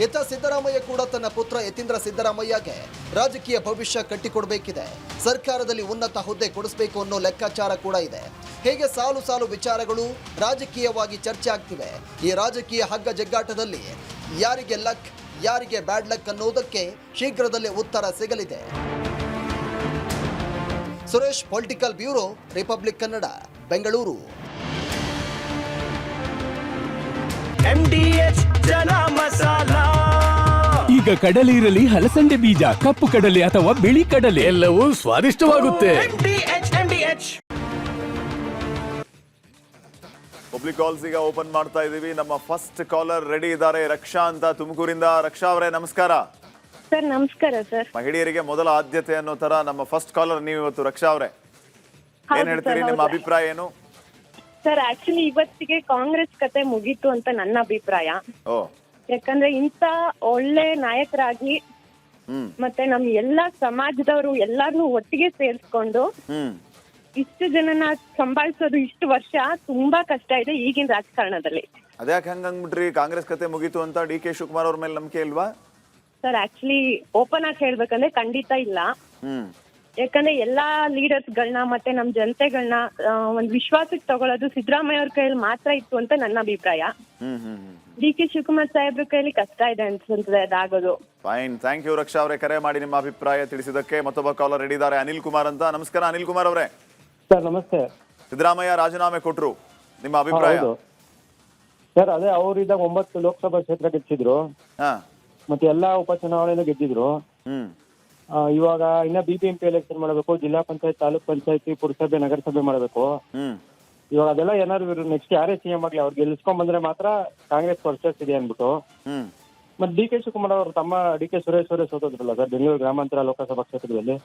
ಇತ್ತ ಸಿದ್ದರಾಮಯ್ಯ ಕೂಡ ತನ್ನ ಪುತ್ರ ಯತೀಂದ್ರ ಸಿದ್ದರಾಮಯ್ಯಗೆ ರಾಜಕೀಯ ಭವಿಷ್ಯ ಕಟ್ಟಿಕೊಡಬೇಕಿದೆ. ಸರ್ಕಾರದಲ್ಲಿ ಉನ್ನತ ಹುದ್ದೆ ಕೊಡಿಸಬೇಕು ಅನ್ನೋ ಲೆಕ್ಕಾಚಾರ ಕೂಡ ಇದೆ. ಹೀಗೆ ಸಾಲು ಸಾಲು ವಿಚಾರಗಳು ರಾಜಕೀಯವಾಗಿ ಚರ್ಚೆ ಆಗ್ತಿವೆ. ಈ ರಾಜಕೀಯ ಹಗ್ಗ ಜಗ್ಗಾಟದಲ್ಲಿ ಯಾರಿಗೆ ಲಕ್, ಯಾರಿಗೆ ಬ್ಯಾಡ್ ಲಕ್ ಅನ್ನೋದಕ್ಕೆ ಶೀಘ್ರದಲ್ಲೇ ಉತ್ತರ ಸಿಗಲಿದೆ. Suresh, political bureau, republic Kannada, Bengaluru. MDH ಜನ ಮಸಾಲ. ಈಗ ಕಡಲೆ ಇರಲಿ, ಹಲಸಂಡೆ ಬೀಜ, ಕಪ್ಪು ಕಡಲೆ ಅಥವಾ ಬಿಳಿ ಕಡಲೆ, ಎಲ್ಲವೂ ಸ್ವಾದಿಷ್ಟವಾಗುತ್ತೆ. MDH ಪಬ್ಲಿಕ್ ಕಾಲ್ಸ್ ಈಗ ಓಪನ್ ಮಾಡ್ತಾ ಇದೀವಿ. ನಮ್ಮ ಫಸ್ಟ್ ಕಾಲರ್ ರೆಡಿ ಇದ್ದಾರೆ, ರಕ್ಷಾ ಅಂತ, ತುಮಕೂರಿಂದ. ರಕ್ಷಾ ಅವರೇ ನಮಸ್ಕಾರ. ಸರ್ ನಮಸ್ಕಾರ ಸರ್. ಮಹಿಳೆಯರಿಗೆ ಮೊದಲ ಆದ್ಯತೆ ಅನ್ನೋ ತರ ನಮ್ಮ ಫಸ್ಟ್ ಕಾಲರ್ ನೀವು ಇವತ್ತು. ರಕ್ಷಾ ಅವರೇ, ಏನ್ ಹೇಳ್ತೀರಿ, ನಿಮ್ಮ ಅಭಿಪ್ರಾಯ ಏನು? ಸರ್ ಆಕ್ಚುಲಿ ಇವತ್ತಿಗೆ ಕಾಂಗ್ರೆಸ್ ಕತೆ ಮುಗೀತು ಅಂತ ನನ್ನ ಅಭಿಪ್ರಾಯ. ಯಾಕಂದ್ರೆ ಇಂತ ಒಳ್ಳೆ ನಾಯಕರಾಗಿ ಮತ್ತೆ ನಮ್ ಎಲ್ಲಾ ಸಮಾಜದವರು ಎಲ್ಲಾರ್ನು ಒಟ್ಟಿಗೆ ಸೇರಿಸ್ಕೊಂಡು ಇಷ್ಟು ಜನನ ಸಂಭಾಳಿಸೋದು ಇಷ್ಟು ವರ್ಷ ತುಂಬಾ ಕಷ್ಟ ಇದೆ ಈಗಿನ ರಾಜಕಾರಣದಲ್ಲಿ. ಅದ್ಯಾಕೆ ಹಂಗಂದ್ಬಿಟ್ರಿ? ಕಾಂಗ್ರೆಸ್ ಕತೆ ಮುಗೀತು ಅಂತ ಡಿ ಕೆ ಶಿವಕುಮಾರ್ ಅವ್ರ ಮೇಲೆ ನಂಬಿಕೆ ಇಲ್ವಾ? ಸರ್ ಆಕ್ಚುಲಿ ಓಪನ್ ಆಗಿ ಹೇಳ್ಬೇಕಂದ್ರೆ ಖಂಡಿತ ಇಲ್ಲ. ಯಾಕಂದ್ರೆ ಎಲ್ಲಾ ಲೀಡರ್ಸ್ ಗಳನ್ನ ಮತ್ತೆ ನಮ್ ಜನತೆಗಳನ್ನ ಒಂದ್ ವಿಶ್ವಾಸಕ್ಕೆ ತಗೊಳ್ಳೋದು ಸಿದ್ದರಾಮಯ್ಯ ಅವ್ರ ಕೈಯಲ್ಲಿ ಮಾತ್ರ ಇತ್ತು ಅಂತ ನನ್ನ ಅಭಿಪ್ರಾಯ. ಡಿ ಕೆ ಶಿವಕುಮಾರ್ ಸಾಹೇಬ್ರ ಕೈಯಲ್ಲಿ ಕಷ್ಟ ಇದೆ ಅನ್ಸುತ್ತೆ ಅದಾಗೋದು. ಫೈನ್, ಥ್ಯಾಂಕ್ ಯು ರಕ್ಷಾ ಅವರೇ, ಕರೆ ಮಾಡಿ ನಿಮ್ಮ ಅಭಿಪ್ರಾಯ ತಿಳಿಸಿದಕ್ಕೆ. ಮತ್ತೊಬ್ಬ ಕಾಲರ್ ರೆಡಿ ಇದ್ದಾರೆ, ಅನಿಲ್ ಕುಮಾರ್ ಅಂತ. ನಮಸ್ಕಾರ ಅನಿಲ್ ಕುಮಾರ್ ಅವರೇ. ಸರ್ ನಮಸ್ತೆ. ಸಿದ್ದರಾಮಯ್ಯ ರಾಜೀನಾಮೆ ಕೊಟ್ರು, ನಿಮ್ಮ ಅಭಿಪ್ರಾಯ? ಸರ್ ಅದೇ ಅವರಿದ್ದಾಗ 9 ಲೋಕಸಭಾ ಕ್ಷೇತ್ರ ಗೆದ್ದಿದ್ರು, ಹಾ, ಮತ್ತೆ ಎಲ್ಲಾ ಉಪಚುನಾವಣೆನೂ ಗೆದ್ದಿದ್ರು. ಇವಾಗ ಇನ್ನ BBMP ಎಲೆಕ್ಷನ್ ಮಾಡಬೇಕು, ಜಿಲ್ಲಾ ಪಂಚಾಯತ್, ತಾಲೂಕ್ ಪಂಚಾಯತಿ, ಪುರಸಭೆ, ನಗರಸಭೆ ಮಾಡಬೇಕು. ಇವಾಗ ಅದೆಲ್ಲ ಏನಾದ್ರು ನೆಕ್ಸ್ಟ್ ಯಾರೇ CM ಆಗ್ಲಿ ಅವ್ರು ಗೆಲ್ಸ್ಕೊಂಡ್ ಬಂದ್ರೆ ಮಾತ್ರ ಕಾಂಗ್ರೆಸ್ ವರ್ಚಸ್ ಇದೆ ಅನ್ಬಿಟ್ಟು. ಮತ್ತೆ DK ಶಿವಕುಮಾರ್ ಅವರು ತಮ್ಮ DK ಸುರೇಶ್ ಅವರೇ ಸೋತೋದ್ರಲ್ಲ ಸರ್ ಬೆಂಗಳೂರು ಗ್ರಾಮಾಂತರ ಲೋಕಸಭಾ ಕ್ಷೇತ್ರದಲ್ಲಿ,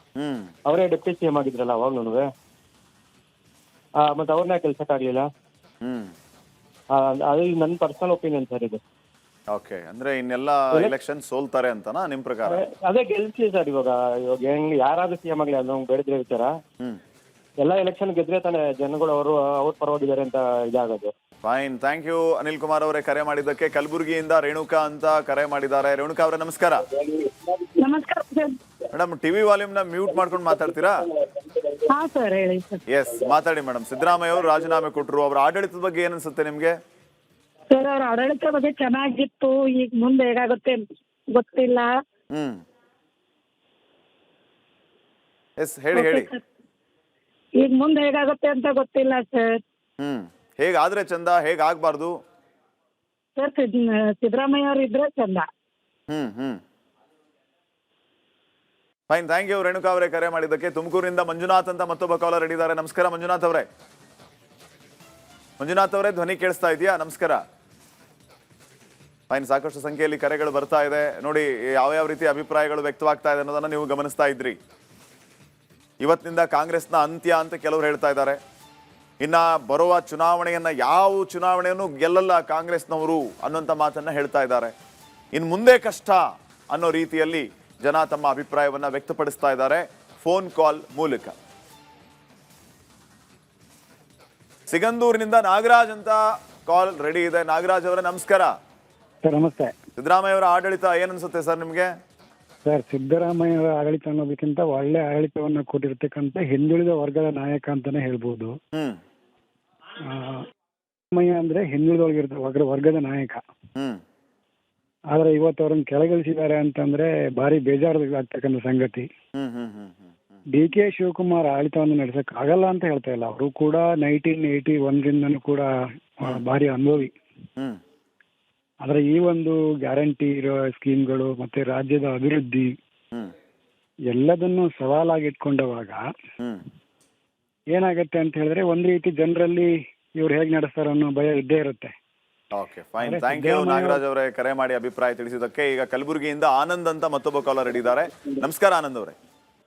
ಅವರೇ ಡೆಪ್ಯೂಟಿ CM ಆಗಿದ್ರಲ್ಲ ಅವಾಗ್ಲೂ. ಮತ್ತೆ ಅವ್ರನ್ನ ಕೆಲ್ಸಕ್ಕಾಗ್ಲಿಲ್ಲ. ಅದು ನನ್ನ ಪರ್ಸನಲ್ ಒಪಿನಿಯನ್ ಸರ್ ಇದು. ಓಕೆ, ಅಂದ್ರೆ ಇನ್ನೆಲ್ಲ ಎಲೆಕ್ಷನ್ ಸೋಲ್ತಾರೆ ಅಂತನಾ ನಿಮ್ ಪ್ರಕಾರ? ಅದೇ ಗೆಲ್ಸಿ ಸರ್. ಇವಾಗ ಹೆಂಗ್ ಯಾರಾದ್ರೂ CM ಆಗ್ಲಿ ಅದು ಬೇಡಿದ್ರೆ ವಿಚಾರ. ಎಲ್ಲಾ ಎಲೆಕ್ಷನ್ ಗೆದ್ರೆ ತಾನೇ ಜನಗಳು ಅವ್ರ ಪರವಾಗಿದ್ದಾರೆ ಅಂತ ಇದಾಗೋದು. Fine, thank you Anil Kumar ಅವರೇ ಕರೆ ಮಾಡಿದ್ದಕ್ಕೆ. ಕಲಬುರಗಿಯಿಂದ ರೇಣುಕಾ ಅಂತ ಕರೆ ಮಾಡಿದ್ದಾರೆ. ರೇಣುಕಾ ಅವರೇ ನಮಸ್ಕಾರ. ನಮಸ್ಕಾರ ಸರ್. ಮೇಡಮ್, ಟಿವಿ ವಾಲ್ಯೂಮ್ ನ ಮ್ಯೂಟ್ ಮಾಡ್ಕೊಂಡು ಮಾತಾಡ್ತೀರಾ? ಹಾ ಸರ್, ಹೇಳಿ ಸರ್. ಎಸ್, ಮಾತಾಡಿ ಮೇಡಮ್. ಸಿದ್ದರಾಮಯ್ಯ ಅವರು ರಾಜೀನಾಮೆ ಕೊಟ್ಟರು, ಅವರ ಆಡಳಿತದ ಬಗ್ಗೆ ಏನ್ ಅನ್ಸುತ್ತೆ ನಿಮ್ಗೆ? ಸರ್, ಅವ್ರ ಆಡಳಿತ ಬಗ್ಗೆ ಚೆನ್ನಾಗಿತ್ತು. ಈಗ ಮುಂದೆ ಹೇಗಾಗುತ್ತೆ ಗೊತ್ತಿಲ್ಲ. ಎಸ್, ಹೇಳಿ ಹೇಳಿ. ಈಗ ಮುಂದೆ ಹೇಗಾಗುತ್ತೆ ಅಂತ ಗೊತ್ತಿಲ್ಲ ಸರ್. ಹೇಗಾದ್ರೆ ಚಂದ, ಹೇಗಾಗ್ಬಾರ್ದು ಸರ್? ಸಿದ್ದರಾಮಯ್ಯ ಅವ್ರು ಇದ್ರೆ ಚಂದ. ಫೈನ್, ಥ್ಯಾಂಕ್ ಯು ರೇಣುಕಾ ಅವರೇ ಕರೆ ಮಾಡಿದ್ದಕ್ಕೆ. ತುಮಕೂರಿನಿಂದ ಮಂಜುನಾಥ್ ಅಂತ ಮತ್ತೊಬ್ಬ ಕಾಲರ್ ಇದ್ದಾರೆ. ನಮಸ್ಕಾರ ಮಂಜುನಾಥ್ ಅವರೇ. ಮಂಜುನಾಥ್ ಅವರೇ, ಧ್ವನಿ ಕೇಳಿಸ್ತಾ ಇದೆಯಾ? ನಮಸ್ಕಾರ. ಫೈನ್, ಸಾಕಷ್ಟು ಸಂಖ್ಯೆಯಲ್ಲಿ ಕರೆಗಳು ಬರ್ತಾ ಇದೆ ನೋಡಿ. ಯಾವ ರೀತಿ ಅಭಿಪ್ರಾಯಗಳು ವ್ಯಕ್ತವಾಗ್ತಾ ಇದೆ ಅನ್ನೋದನ್ನ ನೀವು ಗಮನಿಸ್ತಾ ಇದ್ರಿ. ಇವತ್ತಿನಿಂದ ಕಾಂಗ್ರೆಸ್ನ ಅಂತ್ಯ ಅಂತ ಕೆಲವರು ಹೇಳ್ತಾ ಇದ್ದಾರೆ. ಇನ್ನ ಬರುವ ಚುನಾವಣೆಯನ್ನ, ಯಾವ ಚುನಾವಣೆಯನ್ನು ಗೆಲ್ಲಲ್ಲ ಕಾಂಗ್ರೆಸ್ನವರು ಅನ್ನೋಂಥ ಮಾತನ್ನ ಹೇಳ್ತಾ ಇದ್ದಾರೆ. ಇನ್ನು ಮುಂದೆ ಕಷ್ಟ ಅನ್ನೋ ರೀತಿಯಲ್ಲಿ ಜನ ತಮ್ಮ ಅಭಿಪ್ರಾಯವನ್ನ ವ್ಯಕ್ತಪಡಿಸ್ತಾ ಇದ್ದಾರೆ ಫೋನ್ ಕಾಲ್ ಮೂಲಕ. ಸಿಗಂದೂರಿನಿಂದ ನಾಗರಾಜ್ ಅಂತ ಕಾಲ್ ರೆಡಿ ಇದೆ. ನಾಗರಾಜ್ ಅವರೇ ನಮಸ್ಕಾರ. ಸರ್ ನಮಸ್ತೆ. ಸಿದ್ದರಾಮಯ್ಯ ಅವರ ಆಡಳಿತ ಏನನ್ಸುತ್ತೆ ಸರ್ ನಿಮ್ಗೆ? ಸರ್, ಸಿದ್ದರಾಮಯ್ಯ ಅವರ ಆಡಳಿತ ಅನ್ನೋದಕ್ಕಿಂತ ಒಳ್ಳೆ ಆಡಳಿತವನ್ನ ಕೊಟ್ಟಿರ್ತಕ್ಕಂಥ ಹಿಂದುಳಿದ ವರ್ಗದ ನಾಯಕ ಅಂತಾನೆ ಹೇಳ್ಬೋದು. ಸಿದ್ದರಾಮಯ್ಯ ಅಂದ್ರೆ ಹಿಂದುಳಿದ ವರ್ಗದ ನಾಯಕ. ಆದ್ರೆ ಇವತ್ತು ಅವ್ರನ್ನ ಕೆಳಗಿಳಿಸಿದ್ದಾರೆ ಅಂತಂದ್ರೆ ಭಾರಿ ಬೇಜಾರಾಗ್ತಕ್ಕಂಥ ಸಂಗತಿ. DK ಶಿವಕುಮಾರ್ ಆಡಳಿತವನ್ನು ನಡೆಸಕ್ ಆಗಲ್ಲ ಅಂತ ಹೇಳ್ತಾ ಇಲ್ಲ. ಅವರು ಕೂಡ 1981 ಕೂಡ ಭಾರಿ ಅನುಭವಿ. ಆದ್ರೆ ಈ ಒಂದು ಗ್ಯಾರಂಟಿ ಇರೋ ಸ್ಕೀಮ್ಗಳು ಮತ್ತೆ ರಾಜ್ಯದ ಅಭಿವೃದ್ಧಿ ಎಲ್ಲದನ್ನು ಸವಾಲಾಗಿ ಇಟ್ಕೊಂಡವಾಗ ಏನಾಗತ್ತೆ ಅಂತ ಹೇಳಿದ್ರೆ, ಒಂದ್ ರೀತಿ ಜನರಲ್ಲಿ ಇವ್ರು ಹೇಗ್ ನಡೆಸ್ತಾರ ಅನ್ನೋ ಭಯ ಇದ್ದೇ ಇರುತ್ತೆ. Okay, fine, thank you Nagaraj ಅವರೇ ಕರೆ ಮಾಡಿ ಅಭಿಪ್ರಾಯ ತಿಳಿಸಿದ್ದಕ್ಕೆ. ಈಗ ಕಲಬುರಗಿಯಿಂದ ಆನಂದ್ ಅಂತ ಮತ್ತೊಬ್ಬ ಕಾಲರ್ ಇದ್ದಾರೆ. ನಮಸ್ಕಾರ ಆನಂದ್ ಅವರೇ.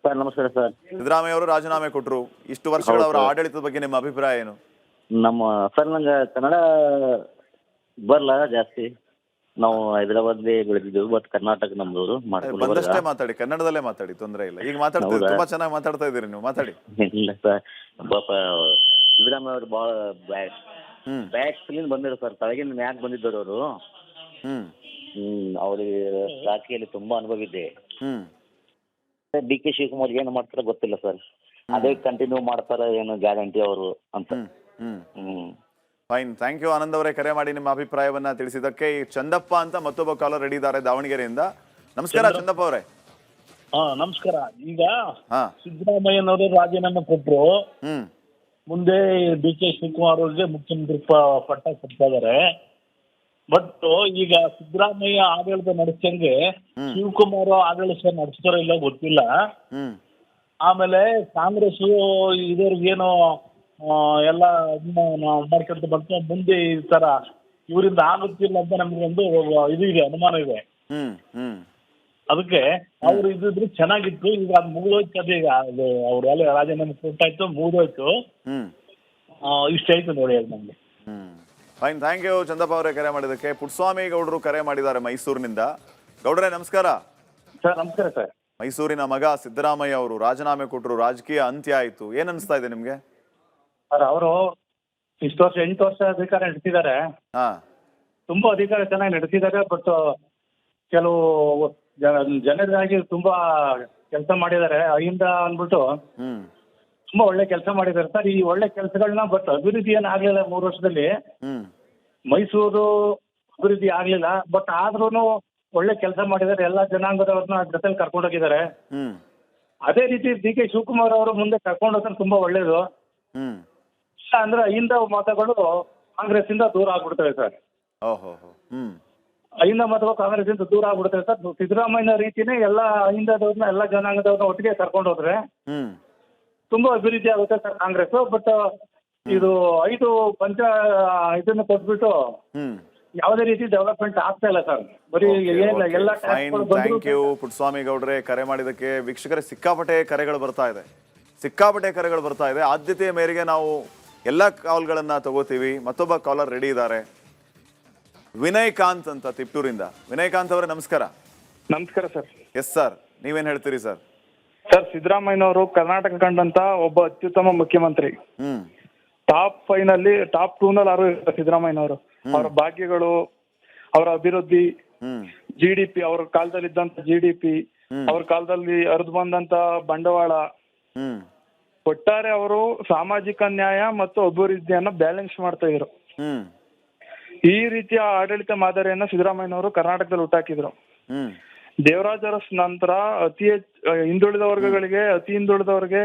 ಸರ್ ನಮಸ್ಕಾರ ಸರ್. ಸಿದ್ದರಾಮಯ್ಯ ಅವರು ರಾಜೀನಾಮೆ ಕೊಟ್ಟರು. ಇಷ್ಟು ವರ್ಷಗಳ ಅವರ ಆಡಳಿತದ ಬಗ್ಗೆ ನಿಮ್ಮ ಅಭಿಪ್ರಾಯ ಏನು? ಸರ್, ನಂಗೆ ಕನ್ನಡ ಬರಲ್ಲ ಜಾಸ್ತಿ. ನಾವು ಹೈದರಾಬಾದ್ ಬೆಳೆದಿದ್ದೇವೆ, ಬಟ್ ಕರ್ನಾಟಕ ನಮ್ದವರು ಬಂದಷ್ಟೇ ಮಾತಾಡಿ, ಕನ್ನಡದಲ್ಲೇ ಮಾತಾಡಿ, ತೊಂದರೆ ಇಲ್ಲ. ಈಗ ಮಾತಾಡ್ತೀವಿ, ತುಂಬಾ ಚೆನ್ನಾಗಿ ಮಾತಾಡ್ತಾ ಇದೀರಿ ನೀವು, ಮಾತಾಡಿ. ಇಲ್ಲ ಸರ್, ಪಾಪ ಸಿದ್ದರಾಮಯ್ಯ ಅವರು ಬಹಳ ಬ್ಯಾಕ್ ಬಂದಿರೋ ಸರ್, ತಳಗಿನ ಮ್ಯಾಕ್ ಬಂದಿದ್ದರು ಅವರು. ಅವ್ರಿಗೆ ರಾಜಕೀಯದಲ್ಲಿ ತುಂಬಾ ಅನುಭವ ಇದೆ. DK ಶಿವಕುಮಾರ್ ಏನು ಮಾಡ್ತಾರ ಗೊತ್ತಿಲ್ಲ ಸರ್. ಅದೇ ಕಂಟಿನ್ಯೂ ಮಾಡ್ತಾರ ಏನು ಗ್ಯಾರಂಟಿ ಅವರು ಅಂತ. ಫೈನ್, ಥ್ಯಾಂಕ್ ಯು ಆನಂದ್ ಅವರೇ ಕರೆ ಮಾಡಿ ನಿಮ್ಮ ಅಭಿಪ್ರಾಯವನ್ನ ತಿಳಿಸಿದ್ದಕ್ಕೆ. ಈ ಚಂದಪ್ಪ ಅಂತ ಮತ್ತೊಬ್ಬ ಕಾಲರ್ ರೆಡಿ ಇದ್ದಾರೆ ದಾವಣಗೆರೆಯಿಂದ. ನಮಸ್ಕಾರ ಚಂದಪ್ಪ ಅವರೇ. ನಮಸ್ಕಾರ. ಈಗ ಸಿದ್ದರಾಮಯ್ಯನವರು ರಾಜೀನಾಮೆ ಕೊಟ್ಟರು, ಮುಂದೆ DK ಶಿವಕುಮಾರ್ ಅವ್ರಿಗೆ ಮುಖ್ಯಮಂತ್ರಿ ಪಟ್ಟ ಕೊಡ್ತಾ ಇದಾರೆ. ಬಟ್ ಈಗ ಸಿದ್ದರಾಮಯ್ಯ ಆಡಳಿತ ನಡೆಸಂಗೆ ಶಿವಕುಮಾರ್ ಆಡಳಿತ ನಡೆಸ್ತಾರೋ ಇಲ್ಲ ಗೊತ್ತಿಲ್ಲ. ಆಮೇಲೆ ಕಾಂಗ್ರೆಸ್ ಇದವ್ರಿಗೇನೋ ಎಲ್ಲ ಮಾಡ್ಕೊಂತ ಬಂತು, ಮುಂದೆ ಈ ತರ ಇವರಿಂದ ಆಗುತ್ತಿಲ್ಲ ಅಂತ ನಮ್ಗೊಂದು ಇದು ಇದೆ, ಅನುಮಾನ ಇದೆ. ಅದಕ್ಕೆ ಅವ್ರು ಇದಿದ್ರು ಚೆನ್ನಾಗಿತ್ತು. ಈಗ ಅದು ಮುಗಿದೋಯ್ತು. ಅದೀಗ ಅದು ಅವ್ರು ಎಲ್ಲ ರಾಜೀನಾಮೆ ಕೊಟ್ಟಾಯ್ತು, ಮುಗಿದೋಯ್ತು. ಇಷ್ಟ ಆಯ್ತು ನೋಡಿ ಅದು ನಮ್ಗೆ. ಫೈನ್, ಥ್ಯಾಂಕ್ ಯು ಚಂದಪ್ಪ ಅವರೇ ಕರೆ ಮಾಡಿದ್ದಕ್ಕೆ. ಪುಟ್ಟಸ್ವಾಮಿ ಗೌಡರು ಕರೆ ಮಾಡಿದ್ದಾರೆ ಮೈಸೂರಿನಿಂದ. ಗೌಡ್ರೆ ನಮಸ್ಕಾರ. ಸರ್ ನಮಸ್ಕಾರ ಸರ್. ಮೈಸೂರಿನ ಮಗ ಸಿದ್ದರಾಮಯ್ಯ ಅವರು ರಾಜೀನಾಮೆ ಕೊಟ್ಟರು, ರಾಜಕೀಯ ಅಂತ್ಯ ಆಯ್ತು, ಏನ್ ಅನಿಸ್ತಾ ಇದೆ ನಿಮ್ಗೆ? ಸರ್, ಅವರು ಇಷ್ಟು ವರ್ಷ 8 ವರ್ಷ ಅಧಿಕಾರ ನಡೆಸಿದ್ದಾರೆ. ತುಂಬಾ ಅಧಿಕಾರ ಚೆನ್ನಾಗಿ ನಡೆಸಿದ್ದಾರೆ. ಬಟ್ ಕೆಲವು ಜನರಿಗಾಗಿ ತುಂಬಾ ಕೆಲಸ ಮಾಡಿದ್ದಾರೆ. ಅಹಿಂದ ಅಂದ್ಬಿಟ್ಟು ತುಂಬಾ ಒಳ್ಳೆ ಕೆಲಸ ಮಾಡಿದ್ದಾರೆ ಸರ್. ಈ ಒಳ್ಳೆ ಕೆಲಸಗಳನ್ನ, ಬಟ್ ಅಭಿವೃದ್ಧಿ ಏನಾಗ್ಲಿಲ್ಲ 3 ವರ್ಷದಲ್ಲಿ. ಮೈಸೂರು ಅಭಿವೃದ್ಧಿ ಆಗ್ಲಿಲ್ಲ, ಬಟ್ ಆದ್ರೂ ಒಳ್ಳೆ ಕೆಲಸ ಮಾಡಿದ್ದಾರೆ. ಎಲ್ಲಾ ಜನಾಂಗದವ್ರನ್ನ ಜೊತೆಲಿ ಕರ್ಕೊಂಡೋಗಿದ್ದಾರೆ. ಅದೇ ರೀತಿ DK ಶಿವಕುಮಾರ್ ಅವರು ಮುಂದೆ ಕರ್ಕೊಂಡು ಹೋದ್ರೆ ತುಂಬಾ ಒಳ್ಳೇದು. ಅಂದ್ರೆ ಅಹಿಂದ ಮತಗಳು ಕಾಂಗ್ರೆಸ್ ಇಂದ ದೂರ ಆಗ್ಬಿಡ್ತವೆ ಸರ್. ಓಹೋ. ಅಹಿಂದ ಮತಗಳು ಕಾಂಗ್ರೆಸ್ ಇಂದ ದೂರ ಆಗ್ಬಿಡ್ತವೆ ಸರ್. ಸಿದ್ದರಾಮಯ್ಯ ರೀತಿನೇ ಎಲ್ಲ ಅಹಿಂದದವ್ರನ್ನ ಎಲ್ಲ ಜನಾಂಗದವ್ರನ್ನ ಒಟ್ಟಿಗೆ ಕರ್ಕೊಂಡು ಹೋದ್ರೆ ತುಂಬಾ ಅಭಿವೃದ್ಧಿ ಆಗುತ್ತೆ ಸರ್ ಕಾಂಗ್ರೆಸ್. ಬಟ್ ಇದು 5 ಇದನ್ನ ಕೊಟ್ಬಿಟ್ಟು ಯಾವುದೇ ರೀತಿ ಡೆವಲಪ್ಮೆಂಟ್ ಆಗ್ತಾ ಇಲ್ಲ ಸರ್. ಬರೀ ಎಲ್ಲ ಥ್ಯಾಂಕ್ ಯು ಪುಟ್ಟಸ್ವಾಮಿ ಗೌಡ್ರೆ ಕರೆ ಮಾಡಿದಕ್ಕೆ. ವೀಕ್ಷಕರೇ, ಸಿಕ್ಕಾಪಟ್ಟೆ ಕರೆಗಳು ಬರ್ತಾ ಇದೆ. ಆದ್ಯತೆಯ ಮೇರೆಗೆ ನಾವು ಎಲ್ಲ ಕಾಲ್ಗಳನ್ನ ತಗೋತೀವಿ. ಮತ್ತೊಬ್ಬ ಕಾಲರ್ ರೆಡಿ ಇದ್ದಾರೆ, ವಿನಯ್ ಕಾಂತ್ ಅಂತ ತಿಪ್ಟೂರಿಂದ. ವಿನಯ್ ಕಾಂತ್ ಅವರೇ ನಮಸ್ಕಾರ. ನಮಸ್ಕಾರ ಸರ್. ಎಸ್ ಸರ್, ನೀವೇನ್ ಹೇಳ್ತೀರಿ ಸರ್? ಸರ್, ಸಿದ್ದರಾಮಯ್ಯನವರು ಕರ್ನಾಟಕ ಕಂಡಂತ ಒಬ್ಬ ಅತ್ಯುತ್ತಮ ಮುಖ್ಯಮಂತ್ರಿ. ಟಾಪ್ 5 ನಲ್ಲಿ ಟಾಪ್ 2 ನಲ್ಲಿ ಯಾರು ಸಿದ್ದರಾಮಯ್ಯನವರು. ಅವರ ಭಾಗ್ಯಗಳು, ಅವರ ಅಭಿವೃದ್ಧಿ, GDP, ಅವ್ರ ಕಾಲದಲ್ಲಿ ಇದ್ದಂತ GDP, ಅವ್ರ ಕಾಲದಲ್ಲಿ ಹರಿದು ಬಂದಂತ ಬಂಡವಾಳ, ಒಟ್ಟಾರೆ ಅವರು ಸಾಮಾಜಿಕ ನ್ಯಾಯ ಮತ್ತು ಅಭಿವೃದ್ಧಿಯನ್ನ ಬ್ಯಾಲೆನ್ಸ್ ಮಾಡ್ತಾ ಇದ್ರು. ಈ ರೀತಿಯ ಆಡಳಿತ ಮಾದರಿಯನ್ನ ಸಿದ್ದರಾಮಯ್ಯನವರು ಕರ್ನಾಟಕದಲ್ಲಿ ಹುಟ್ಟಾಕಿದ್ರು. ದೇವರಾಜ ಅರಸ್ ನಂತರ ಅತಿ ಹಿಂದುಳಿದ ವರ್ಗಗಳಿಗೆ, ಅತಿ ಹಿಂದುಳಿದವರಿಗೆ,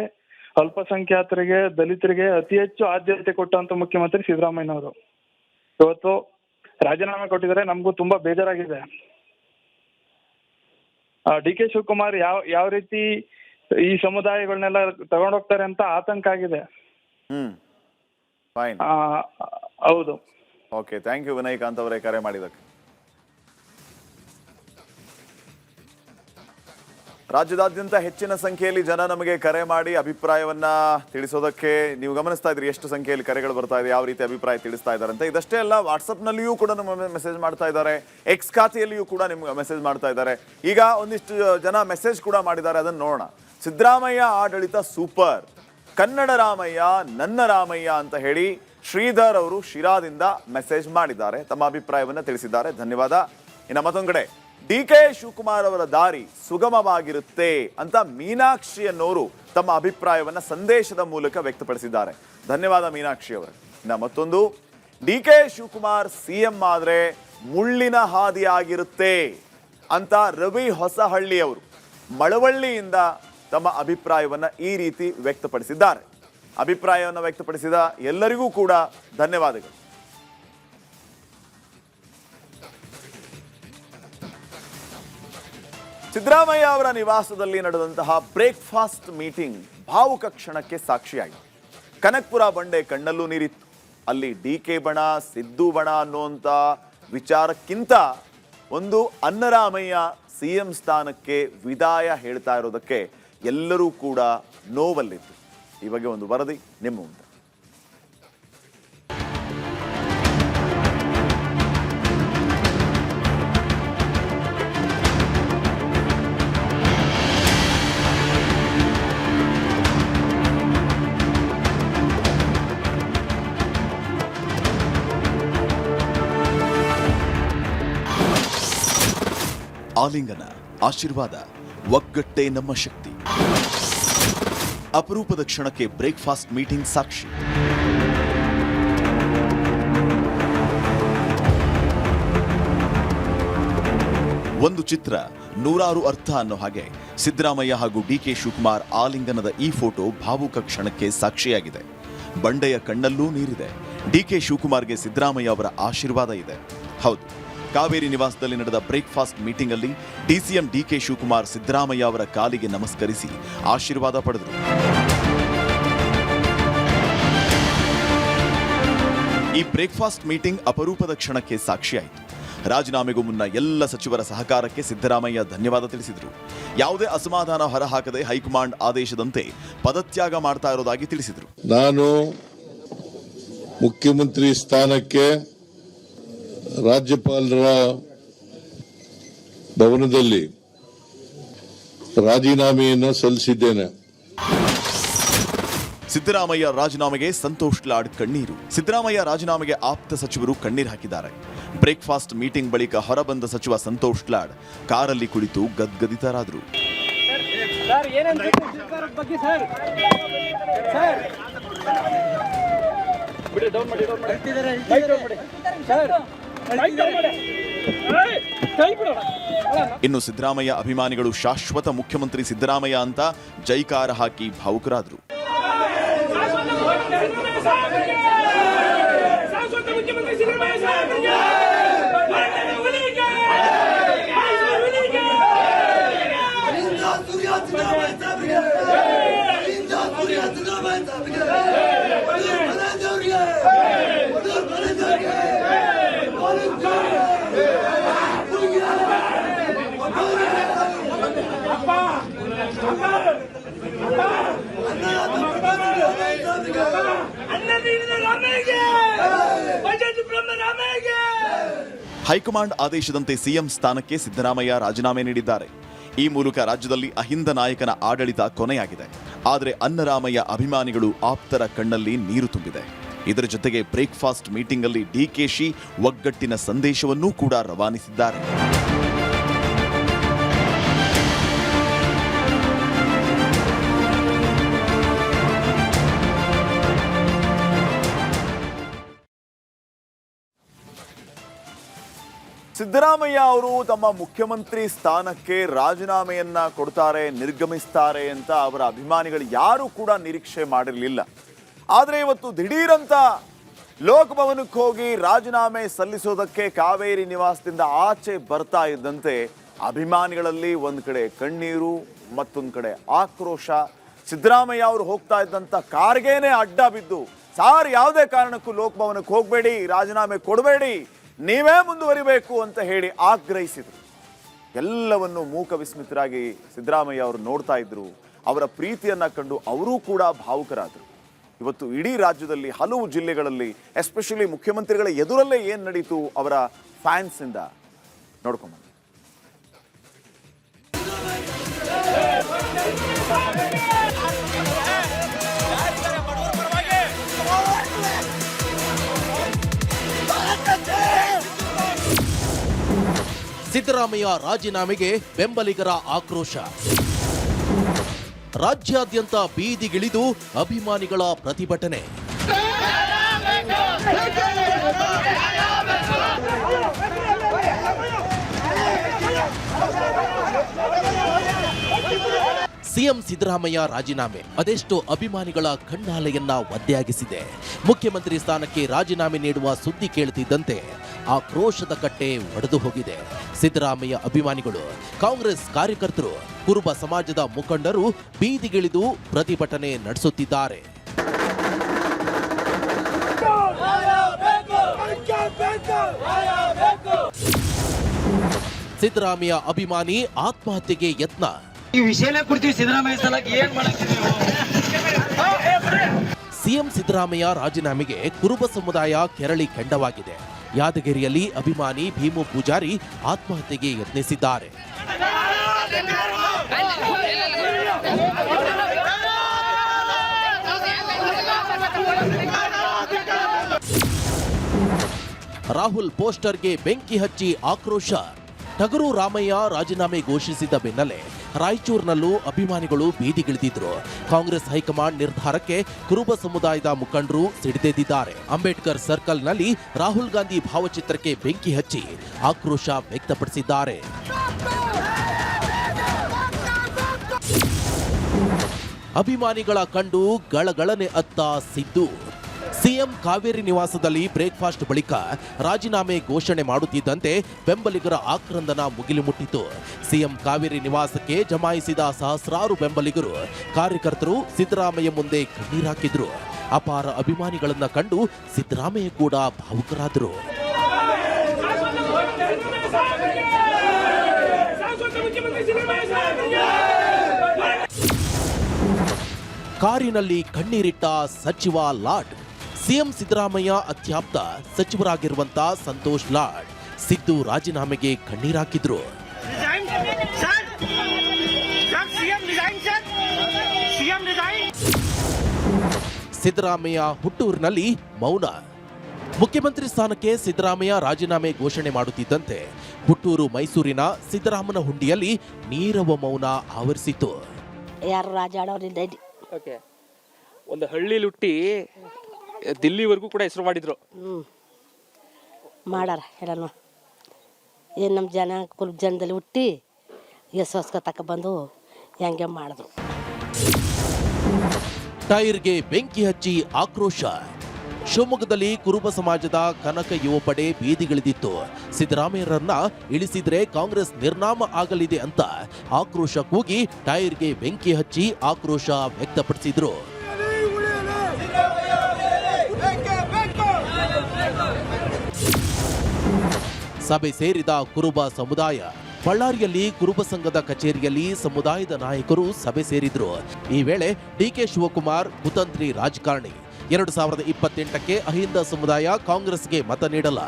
ಅಲ್ಪಸಂಖ್ಯಾತರಿಗೆ, ದಲಿತರಿಗೆ ಅತಿ ಹೆಚ್ಚು ಆದ್ಯತೆ ಕೊಟ್ಟಂತ ಮುಖ್ಯಮಂತ್ರಿ ಸಿದ್ದರಾಮಯ್ಯನವರು. ಇವತ್ತು ರಾಜೀನಾಮೆ ಕೊಟ್ಟಿದ್ದಾರೆ. ನಮಗೂ ತುಂಬಾ ಬೇಜಾರಾಗಿದೆ. DK ಶಿವಕುಮಾರ್ ಯಾವ ರೀತಿ ಈ ಸಮುದಾಯಗಳನ್ನೆಲ್ಲ ತಗೊಂಡೋಗ್ತಾರೆ ಅಂತ ಆತಂಕ ಆಗಿದೆ. ಹೌದು. Okay, thank you Vinay Kanth ಅವರೇ ಕರೆ ಮಾಡಿದಕ್ಕೆ. ರಾಜ್ಯದಾದ್ಯಂತ ಹೆಚ್ಚಿನ ಸಂಖ್ಯೆಯಲ್ಲಿ ಜನ ನಮಗೆ ಕರೆ ಮಾಡಿ ಅಭಿಪ್ರಾಯವನ್ನ ತಿಳಿಸೋದಕ್ಕೆ ನೀವು ಗಮನಿಸ್ತಾ ಇದ್ರಿ ಎಷ್ಟು ಸಂಖ್ಯೆಯಲ್ಲಿ ಕರೆಗಳು ಬರ್ತಾ ಇದೆ, ಯಾವ ರೀತಿ ಅಭಿಪ್ರಾಯ ತಿಳಿಸ್ತಾ ಇದ್ದಾರೆ ಅಂತ. ಇದಷ್ಟೇ ಅಲ್ಲ, ವಾಟ್ಸಪ್ನಲ್ಲಿಯೂ ಕೂಡ ಮೆಸೇಜ್ ಮಾಡ್ತಾ ಇದ್ದಾರೆ, ಎಕ್ಸ್ ಖಾತೆಯಲ್ಲಿಯೂ ಕೂಡ ನಿಮ್ಗೆ ಮೆಸೇಜ್ ಮಾಡ್ತಾ ಇದ್ದಾರೆ. ಈಗ ಒಂದಿಷ್ಟು ಜನ ಮೆಸೇಜ್ ಕೂಡ ಮಾಡಿದ್ದಾರೆ, ಅದನ್ನು ನೋಡೋಣ. ಸಿದ್ದರಾಮಯ್ಯ ಆಡಳಿತ ಸೂಪರ್, ಕನ್ನಡ ರಾಮಯ್ಯ ನನ್ನ ರಾಮಯ್ಯ ಅಂತ ಹೇಳಿ ಶ್ರೀಧರ್ ಅವರು ಶಿರಾದಿಂದ ಮೆಸೇಜ್ ಮಾಡಿದ್ದಾರೆ, ತಮ್ಮ ಅಭಿಪ್ರಾಯವನ್ನ ತಿಳಿಸಿದ್ದಾರೆ. ಧನ್ಯವಾದ. ಇನ್ನು ಮತ್ತೊಂದು ಕಡೆ DK ಶಿವಕುಮಾರ್ ಅವರ ದಾರಿ ಸುಗಮವಾಗಿರುತ್ತೆ ಅಂತ ಮೀನಾಕ್ಷಿ ಅನ್ನೋರು ತಮ್ಮ ಅಭಿಪ್ರಾಯವನ್ನ ಸಂದೇಶದ ಮೂಲಕ ವ್ಯಕ್ತಪಡಿಸಿದ್ದಾರೆ. ಧನ್ಯವಾದ ಮೀನಾಕ್ಷಿ ಅವರೇ. ಇನ್ನು ಮತ್ತೊಂದು, DK ಶಿವಕುಮಾರ್ CM ಆದ್ರೆ ಮುಳ್ಳಿನ ಹಾದಿ ಆಗಿರುತ್ತೆ ಅಂತ ರವಿ ಹೊಸಹಳ್ಳಿ ಅವರು ಮಳವಳ್ಳಿಯಿಂದ ತಮ್ಮ ಅಭಿಪ್ರಾಯವನ್ನ ಈ ರೀತಿ ವ್ಯಕ್ತಪಡಿಸಿದ್ದಾರೆ. ಅಭಿಪ್ರಾಯವನ್ನು ವ್ಯಕ್ತಪಡಿಸಿದ ಎಲ್ಲರಿಗೂ ಕೂಡ ಧನ್ಯವಾದಗಳು. ಸಿದ್ದರಾಮಯ್ಯ ಅವರ ನಿವಾಸದಲ್ಲಿ ನಡೆದಂತಹ ಬ್ರೇಕ್ಫಾಸ್ಟ್ ಮೀಟಿಂಗ್ ಭಾವುಕ ಕ್ಷಣಕ್ಕೆ ಸಾಕ್ಷಿಯಾಯಿತು. ಕನಕಪುರ ಬಂಡೆ ಕಣ್ಣಲ್ಲೂ ನೀರಿತ್ತು. ಅಲ್ಲಿ DK ಬಣ, ಸಿದ್ದು ಬಣ ಅನ್ನುವಂಥ ವಿಚಾರಕ್ಕಿಂತ ಒಂದು ಅನ್ನರಾಮಯ್ಯ CM ಸ್ಥಾನಕ್ಕೆ ವಿದಾಯ ಹೇಳ್ತಾ ಇರೋದಕ್ಕೆ ಎಲ್ಲರೂ ಕೂಡ ನೋವಲ್ಲಿತ್ತು. ಈ ಬಗ್ಗೆ ಒಂದು ವರದಿ ನಿಮ್ಮ ಮುಂದೆ. ಆಲಿಂಗನ, ಆಶೀರ್ವಾದ, ಒಗ್ಗಟ್ಟೇ ನಮ್ಮ ಶಕ್ತಿ. ಅಪರೂಪದ ಕ್ಷಣಕ್ಕೆ ಬ್ರೇಕ್ಫಾಸ್ಟ್ ಮೀಟಿಂಗ್ ಸಾಕ್ಷಿ. ಒಂದು ಚಿತ್ರ ನೂರಾರು ಅರ್ಥ ಅನ್ನೋ ಹಾಗೆ ಸಿದ್ದರಾಮಯ್ಯ ಹಾಗೂ DK ಶಿವಕುಮಾರ್ ಆಲಿಂಗನದ ಈ ಫೋಟೋ ಭಾವುಕ ಕ್ಷಣಕ್ಕೆ ಸಾಕ್ಷಿಯಾಗಿದೆ. ಬಂಡೆಯ ಕಣ್ಣಲ್ಲೂ ನೀರಿದೆ. DK ಶಿವಕುಮಾರ್ಗೆ ಸಿದ್ದರಾಮಯ್ಯ ಅವರ ಆಶೀರ್ವಾದ ಇದೆ. ಹೌದು, ಕಾವೇರಿ ನಿವಾಸದಲ್ಲಿ ನಡೆದ ಬ್ರೇಕ್ಫಾಸ್ಟ್ ಮೀಟಿಂಗ್ ಅಲ್ಲಿ DCM DK ಶಿವಕುಮಾರ್ ಸಿದ್ದರಾಮಯ್ಯ ಅವರ ಕಾಲಿಗೆ ನಮಸ್ಕರಿಸಿ ಆಶೀರ್ವಾದ ಪಡೆದರು. ಈ ಬ್ರೇಕ್ಫಾಸ್ಟ್ ಮೀಟಿಂಗ್ ಅಪರೂಪದ ಕ್ಷಣಕ್ಕೆ ಸಾಕ್ಷಿಯಾಯಿತು. ರಾಜೀನಾಮೆಗೂ ಮುನ್ನ ಎಲ್ಲ ಸಚಿವರ ಸಹಕಾರಕ್ಕೆ ಸಿದ್ದರಾಮಯ್ಯ ಧನ್ಯವಾದ ತಿಳಿಸಿದರು. ಯಾವುದೇ ಅಸಮಾಧಾನ ಹೊರಹಾಕದೆ ಹೈಕಮಾಂಡ್ ಆದೇಶದಂತೆ ಪದತ್ಯಾಗ ಮಾಡ್ತಾ ಇರೋದಾಗಿ ತಿಳಿಸಿದರು. ನಾನು ಮುಖ್ಯಮಂತ್ರಿ ಸ್ಥಾನಕ್ಕೆ ರಾಜ್ಯಪಾಲರ ಭವನದಲ್ಲಿ ರಾಜೀನಾಮೆಯನ್ನು ಸಲ್ಲಿಸಿದ್ದೇನೆ. ಸಿದ್ದರಾಮಯ್ಯ ರಾಜೀನಾಮೆಗೆ ಸಂತೋಷ್ ಲಾಡ್ ಕಣ್ಣೀರು. ಸಿದ್ದರಾಮಯ್ಯ ರಾಜೀನಾಮೆಗೆ ಆಪ್ತ ಸಚಿವರು ಕಣ್ಣೀರು ಹಾಕಿದ್ದಾರೆ. ಬ್ರೇಕ್ಫಾಸ್ಟ್ ಮೀಟಿಂಗ್ ಬಳಿಕ ಹೊರಬಂದ ಸಚಿವ ಸಂತೋಷ್ ಲಾಡ್ ಕಾರಲ್ಲಿ ಕುಳಿತು ಗದ್ಗದಿತರಾದರು. ಇನ್ನು ಸಿದ್ದರಾಮಯ್ಯ ಅಭಿಮಾನಿಗಳು ಶಾಶ್ವತ ಮುಖ್ಯಮಂತ್ರಿ ಸಿದ್ದರಾಮಯ್ಯ ಅಂತ ಜೈಕಾರ ಹಾಕಿ ಭಾವುಕರಾದರು. ಹೈಕಮಾಂಡ್ ಆದೇಶದಂತೆ ಸಿಎಂ ಸ್ಥಾನಕ್ಕೆ ಸಿದ್ದರಾಮಯ್ಯ ರಾಜೀನಾಮೆ ನೀಡಿದ್ದಾರೆ. ಈ ಮೂಲಕ ರಾಜ್ಯದಲ್ಲಿ ಅಹಿಂದ ನಾಯಕನ ಆಡಳಿತ ಕೊನೆಯಾಗಿದೆ. ಆದರೆ ಅನ್ನರಾಮಯ್ಯ ಅಭಿಮಾನಿಗಳು ಆಪ್ತರ ಕಣ್ಣಲ್ಲಿ ನೀರು ತುಂಬಿದೆ. ಇದರ ಜೊತೆಗೆ ಬ್ರೇಕ್ಫಾಸ್ಟ್ ಮೀಟಿಂಗ್ ಅಲ್ಲಿ ಡಿಕೆಶಿ ಒಗ್ಗಟ್ಟಿನ ಸಂದೇಶವನ್ನೂ ಕೂಡ ರವಾನಿಸಿದ್ದಾರೆ. ಸಿದ್ದರಾಮಯ್ಯ ಅವರು ತಮ್ಮ ಮುಖ್ಯಮಂತ್ರಿ ಸ್ಥಾನಕ್ಕೆ ರಾಜೀನಾಮೆಯನ್ನ ಕೊಡ್ತಾರೆ, ನಿರ್ಗಮಿಸ್ತಾರೆ ಅಂತ ಅವರ ಅಭಿಮಾನಿಗಳು ಯಾರೂ ಕೂಡ ನಿರೀಕ್ಷೆ ಮಾಡಿರಲಿಲ್ಲ. ಆದರೆ ಇವತ್ತು ದಿಢೀರಂತ ಲೋಕಭವನಕ್ಕೆ ಹೋಗಿ ರಾಜೀನಾಮೆ ಸಲ್ಲಿಸೋದಕ್ಕೆ ಕಾವೇರಿ ನಿವಾಸದಿಂದ ಆಚೆ ಬರ್ತಾ ಇದ್ದಂತೆ ಅಭಿಮಾನಿಗಳಲ್ಲಿ ಒಂದು ಕಡೆ ಕಣ್ಣೀರು, ಮತ್ತೊಂದು ಕಡೆ ಆಕ್ರೋಶ. ಸಿದ್ದರಾಮಯ್ಯ ಅವರು ಹೋಗ್ತಾ ಇದ್ದಂಥ ಕಾರ್ಗೇನೆ ಅಡ್ಡ ಬಿದ್ದು, ಸಾರ್ ಯಾವುದೇ ಕಾರಣಕ್ಕೂ ಲೋಕಭವನಕ್ಕೆ ಹೋಗಬೇಡಿ, ರಾಜೀನಾಮೆ ಕೊಡಬೇಡಿ, ನೀವೇ ಮುಂದುವರಿಬೇಕು ಅಂತ ಹೇಳಿ ಆಗ್ರಹಿಸಿದರು. ಎಲ್ಲವನ್ನು ಮೂಕ ವಿಸ್ಮಿತರಾಗಿ ಸಿದ್ದರಾಮಯ್ಯ ಅವರು ನೋಡ್ತಾ ಇದ್ರು. ಅವರ ಪ್ರೀತಿಯನ್ನ ಕಂಡು ಅವರೂ ಕೂಡ ಭಾವುಕರಾದರು. ಇವತ್ತು ಇಡೀ ರಾಜ್ಯದಲ್ಲಿ ಹಲವು ಜಿಲ್ಲೆಗಳಲ್ಲಿ ಎಸ್ಪೆಷಲಿ ಮುಖ್ಯಮಂತ್ರಿಗಳ ಎದುರಲ್ಲೇ ಏನು ನಡೀತು ಅವರ ಫ್ಯಾನ್ಸ್ ಇಂದ ನೋಡ್ಕೊಂಬ. ಸಿದ್ದರಾಮಯ್ಯ ರಾಜೀನಾಮೆಗೆ ಬೆಂಬಲಿಗರ ಆಕ್ರೋಶ. ರಾಜ್ಯಾದ್ಯಂತ ಬೀದಿಗಿಳಿದು ಅಭಿಮಾನಿಗಳ ಪ್ರತಿಭಟನೆ. ಸಿಎಂ ಸಿದ್ದರಾಮಯ್ಯ ರಾಜೀನಾಮೆ ಅದೆಷ್ಟೋ ಅಭಿಮಾನಿಗಳ ಕಣ್ಣಾಲೆಯನ್ನ ಒದ್ದೆಯಾಗಿಸಿದೆ. ಮುಖ್ಯಮಂತ್ರಿ ಸ್ಥಾನಕ್ಕೆ ರಾಜೀನಾಮೆ ನೀಡುವ ಸುದ್ದಿ ಕೇಳುತ್ತಿದ್ದಂತೆ ಆಕ್ರೋಶದ ಕಟ್ಟೆ ಒಡೆದು ಹೋಗಿದೆ. ಸಿದ್ದರಾಮಯ್ಯ ಅಭಿಮಾನಿಗಳು, ಕಾಂಗ್ರೆಸ್ ಕಾರ್ಯಕರ್ತರು, ಕುರುಬ ಸಮಾಜದ ಮುಖಂಡರು ಬೀದಿಗಿಳಿದು ಪ್ರತಿಭಟನೆ ನಡೆಸುತ್ತಿದ್ದಾರೆ. ಸಿದ್ದರಾಮಯ್ಯ ಅಭಿಮಾನಿ ಆತ್ಮಹತ್ಯೆಗೆ ಯತ್ನ. ಈ ವಿಷಯನೇ ಕುರಿತು ಸಿದ್ದರಾಮಯ್ಯ ಸಲಕ್ಕೆ ಏನ್ ಮಾಡ್ತೀವಿ? ಸಿಎಂ ಸಿದ್ದರಾಮಯ್ಯ ರಾಜೀನಾಮೆಗೆ ಕುರುಬ ಸಮುದಾಯ ಕೆರಳಿ ಕೆಂಡವಾಗಿದೆ. ಯಾದಗಿರಿಯಲ್ಲಿ ಅಭಿಮಾನಿ ಭೀಮು ಪೂಜಾರಿ ಆತ್ಮಹತ್ಯೆಗೆ ಯತ್ನಿಸಿದ್ದಾರೆ. ರಾಹುಲ್ ಪೋಸ್ಟರ್ಗೆ ಬೆಂಕಿ ಹಚ್ಚಿ ಆಕ್ರೋಶ. ಟಗರು ರಾಮಯ್ಯ ರಾಜೀನಾಮೆ ಘೋಷಿಸಿದ ಬೆನ್ನಲ್ಲೇ ರಾಯಚೂರಿನಲ್ಲೂ ಅಭಿಮಾನಿಗಳು ಬೀದಿಗಿಳಿದಿದ್ರು. ಕಾಂಗ್ರೆಸ್ ಹೈಕಮಾಂಡ್ ನಿರ್ಧಾರಕ್ಕೆ ಕುರುಬ ಸಮುದಾಯದ ಮುಖಂಡರು ಸಿಡಿದೆದ್ದಿದ್ದಾರೆ. ಅಂಬೇಡ್ಕರ್ ಸರ್ಕಲ್ನಲ್ಲಿ ರಾಹುಲ್ ಗಾಂಧಿ ಭಾವಚಿತ್ರಕ್ಕೆ ಬೆಂಕಿ ಹಚ್ಚಿ ಆಕ್ರೋಶ ವ್ಯಕ್ತಪಡಿಸಿದ್ದಾರೆ. ಅಭಿಮಾನಿಗಳ ಕಂಡು ಗಳಗಳನೆ ಅತ್ತ ಸಿದ್ದು. ಸಿಎಂ ಕಾವೇರಿ ನಿವಾಸದಲ್ಲಿ ಬ್ರೇಕ್ಫಾಸ್ಟ್ ಬಳಿಕ ರಾಜೀನಾಮೆ ಘೋಷಣೆ ಮಾಡುತ್ತಿದ್ದಂತೆ ಬೆಂಬಲಿಗರ ಆಕ್ರಂದನ ಮುಗಿಲು ಮುಟ್ಟಿತು. ಸಿಎಂ ಕಾವೇರಿ ನಿವಾಸಕ್ಕೆ ಜಮಾಯಿಸಿದ ಸಹಸ್ರಾರು ಬೆಂಬಲಿಗರು, ಕಾರ್ಯಕರ್ತರು ಸಿದ್ದರಾಮಯ್ಯ ಮುಂದೆ ಕಣ್ಣೀರಾಕಿದ್ರು. ಅಪಾರ ಅಭಿಮಾನಿಗಳನ್ನ ಕಂಡು ಸಿದ್ದರಾಮಯ್ಯ ಕೂಡ ಭಾವುಕರಾದರು. ಕಾರಿನಲ್ಲಿ ಕಣ್ಣೀರಿಟ್ಟ ಸಚಿವ ಲಾಡ್. ಸಿಎಂ ಸಿದ್ದರಾಮಯ್ಯ ಅತ್ಯಾಪ್ತ ಸಚಿವರಾಗಿರುವಂತ ಸಂತೋಷ್ ಲಾಡ್ ಸಿದ್ದು ರಾಜೀನಾಮೆಗೆ ಕಣ್ಣೀರಾಕಿದ್ರು. ಸಿದ್ದರಾಮಯ್ಯ ಹುಟ್ಟೂರಿನಲ್ಲಿ ಮೌನ. ಮುಖ್ಯಮಂತ್ರಿ ಸ್ಥಾನಕ್ಕೆ ಸಿದ್ದರಾಮಯ್ಯ ರಾಜೀನಾಮೆ ಘೋಷಣೆ ಮಾಡುತ್ತಿದ್ದಂತೆ ಹುಟ್ಟೂರು ಮೈಸೂರಿನ ಸಿದ್ದರಾಮನ ಹುಂಡಿಯಲ್ಲಿ ನೀರವ ಮೌನ ಆವರಿಸಿತು. ಯಾರು ರಾಜಾಡೋರಿದ್ದ ಓಕೆ, ಒಂದು ಹಳ್ಳಿಲಿ ಹುಟ್ಟಿ ದಿಲ್ಲಿವರೆಗೂ ಕೂಡ ಹೆಸರು ಮಾಡಿದ್ರು. ಮಾಡಾರ ಹೇಳೋಣ. ಏನು ನಮ್ಮ ಜನ ಕುರುಬ ಜನದಲ್ಲಿ ಹುಟ್ಟಿ ಎಸ್ವಸ್ಕ ತಕ ಬಂದು ಹೆಂಗೆ ಮಾಡಿದ್ರು. ಟೈರ್ಗೆ ಬೆಂಕಿ ಹಚ್ಚಿ ಆಕ್ರೋಶ. ಶಿವಮೊಗ್ಗದಲ್ಲಿ ಕುರುಬ ಸಮಾಜದ ಕನಕ ಯುವ ಪಡೆ ಬೀದಿಗಿಳಿದಿತ್ತು. ಸಿದ್ದರಾಮಯ್ಯರನ್ನ ಇಳಿಸಿದ್ರೆ ಕಾಂಗ್ರೆಸ್ ನಿರ್ನಾಮ ಆಗಲಿದೆ ಅಂತ ಆಕ್ರೋಶ ಕೂಗಿ ಟೈರ್ಗೆ ಬೆಂಕಿ ಹಚ್ಚಿ ಆಕ್ರೋಶ ವ್ಯಕ್ತಪಡಿಸಿದ್ರು. ಸಭೆ ಸೇರಿದ ಕುರುಬ ಸಮುದಾಯ. ಬಳ್ಳಾರಿಯಲ್ಲಿ ಕುರುಬ ಸಂಘದ ಕಚೇರಿಯಲ್ಲಿ ಸಮುದಾಯದ ನಾಯಕರು ಸಭೆ ಸೇರಿದ್ರು. ಈ ವೇಳೆ ಡಿಕೆ ಶಿವಕುಮಾರ್ ಕುತಂತ್ರಿ ರಾಜಕಾರಣಿ, 2028ಕ್ಕೆ ಅಹಿಂದ ಸಮುದಾಯ ಕಾಂಗ್ರೆಸ್ಗೆ ಮತ ನೀಡಲ್ಲ,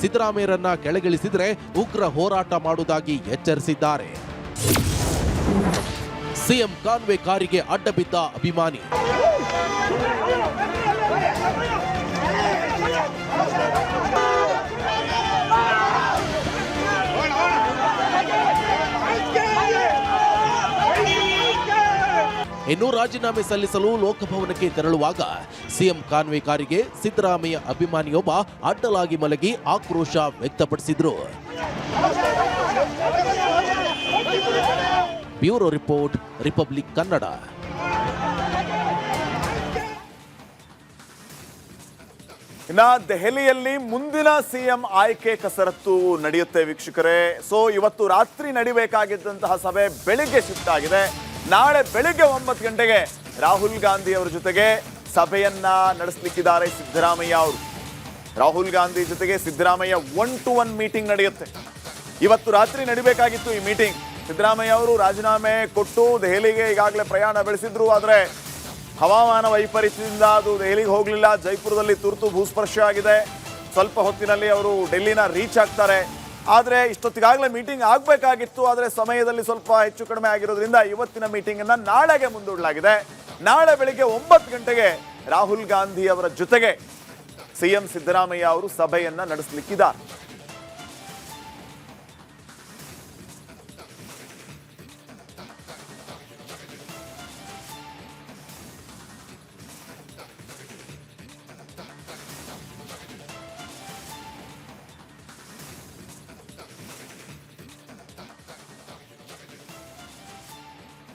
ಸಿದ್ದರಾಮಯ್ಯರನ್ನ ಕೆಳಗಿಳಿಸಿದ್ರೆ ಉಗ್ರ ಹೋರಾಟ ಮಾಡುವುದಾಗಿ ಎಚ್ಚರಿಸಿದ್ದಾರೆ. ಸಿಎಂ ಕಾನ್ವೆ ಕಾರಿಗೆ ಅಡ್ಡ ಬಿದ್ದ ಅಭಿಮಾನಿ. ಇನ್ನು ರಾಜೀನಾಮೆ ಸಲ್ಲಿಸಲು ಲೋಕಭವನಕ್ಕೆ ತೆರಳುವಾಗ ಸಿಎಂ ಕಾನ್ವೆ ಕಾರಿಗೆ ಸಿದ್ದರಾಮಯ್ಯ ಅಭಿಮಾನಿಯೊಬ್ಬ ಅಡ್ಡಲಾಗಿ ಮಲಗಿ ಆಕ್ರೋಶ ವ್ಯಕ್ತಪಡಿಸಿದ್ರು. Bureau report, Republic Kannada. ಇನ್ನ ದೆಹಲಿಯಲ್ಲಿ ಮುಂದಿನ ಸಿಎಂ ಆಯ್ಕೆ ಕಸರತ್ತು ನಡೆಯುತ್ತೆ ವೀಕ್ಷಕರೇ. ಸೊ ಇವತ್ತು ರಾತ್ರಿ ನಡಿಬೇಕಾಗಿದ್ದಂತಹ ಸಭೆ ಬೆಳಿಗ್ಗೆ ಶಿಫ್ಟ್ ಆಗಿದೆ. ನಾಳೆ ಬೆಳಿಗ್ಗೆ 9 ಗಂಟೆಗೆ ರಾಹುಲ್ ಗಾಂಧಿ ಅವರ ಜೊತೆಗೆ ಸಭೆಯನ್ನ ನಡೆಸಲಿಕ್ಕಿದ್ದಾರೆ ಸಿದ್ದರಾಮಯ್ಯ ಅವರು. ರಾಹುಲ್ ಗಾಂಧಿ ಜೊತೆಗೆ ಸಿದ್ದರಾಮಯ್ಯ 1-to-1 ಮೀಟಿಂಗ್ ನಡೆಯುತ್ತೆ. ಇವತ್ತು ರಾತ್ರಿ ನಡಿಬೇಕಾಗಿತ್ತು ಈ ಮೀಟಿಂಗ್. ಸಿದ್ದರಾಮಯ್ಯ ಅವರು ರಾಜೀನಾಮೆ ಕೊಟ್ಟು ದೆಹಲಿಗೆ ಈಗಾಗಲೇ ಪ್ರಯಾಣ ಬೆಳೆಸಿದ್ರು. ಆದರೆ ಹವಾಮಾನ ವೈಪರೀತ್ಯದಿಂದ ಅದು ದೆಹಲಿಗೆ ಹೋಗಲಿಲ್ಲ. ಜೈಪುರದಲ್ಲಿ ತುರ್ತು ಭೂಸ್ಪರ್ಶ ಆಗಿದೆ. ಸ್ವಲ್ಪ ಹೊತ್ತಿನಲ್ಲಿ ಅವರು ಡೆಲ್ಲಿನ ರೀಚ್ ಆಗ್ತಾರೆ. ಆದರೆ ಇಷ್ಟೊತ್ತಿಗಾಗಲೇ ಮೀಟಿಂಗ್ ಆಗಬೇಕಾಗಿತ್ತು. ಆದರೆ ಸಮಯದಲ್ಲಿ ಸ್ವಲ್ಪ ಹೆಚ್ಚು ಕಡಿಮೆ ಆಗಿರೋದ್ರಿಂದ ಇವತ್ತಿನ ಮೀಟಿಂಗನ್ನು ನಾಳೆಗೆ ಮುಂದೂಡಲಾಗಿದೆ. ನಾಳೆ ಬೆಳಿಗ್ಗೆ 9 ಗಂಟೆಗೆ ರಾಹುಲ್ ಗಾಂಧಿ ಅವರ ಜೊತೆಗೆ ಸಿಎಂ ಸಿದ್ದರಾಮಯ್ಯ ಅವರು ಸಭೆಯನ್ನ ನಡೆಸಲಿಕ್ಕಿದ್ದಾರೆ.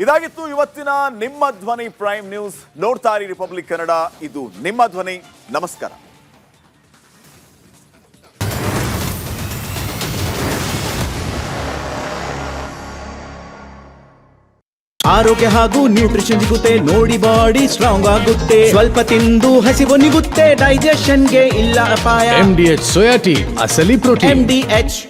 ಇದಾಗಿತ್ತು ಇವತ್ತಿನ ನಿಮ್ಮ ಧ್ವನಿ ಪ್ರೈಮ್ ನ್ಯೂಸ್. ನೋಡ್ತಾ ಇರಿ ರಿಪಬ್ಲಿಕ್ ಕನ್ನಡ, ಇದು ನಿಮ್ಮ ಧ್ವನಿ. ನಮಸ್ಕಾರ. ಆರೋಗ್ಯ ಹಾಗೂ ನ್ಯೂಟ್ರಿಷನ್ ಸಿಗುತ್ತೆ ನೋಡಿ, ಬಾಡಿ ಸ್ಟ್ರಾಂಗ್ ಆಗುತ್ತೆ. ಸ್ವಲ್ಪ ತಿಂದು ಹಸಿವು ನಿಗುತ್ತೆ, ಡೈಜೆಷನ್ಗೆ ಇಲ್ಲ ಅಪಾಯ. MDH ಸೋಯಾ ಟೀ ಅಸಲಿ ಪ್ರೋಟೀನ್. MDH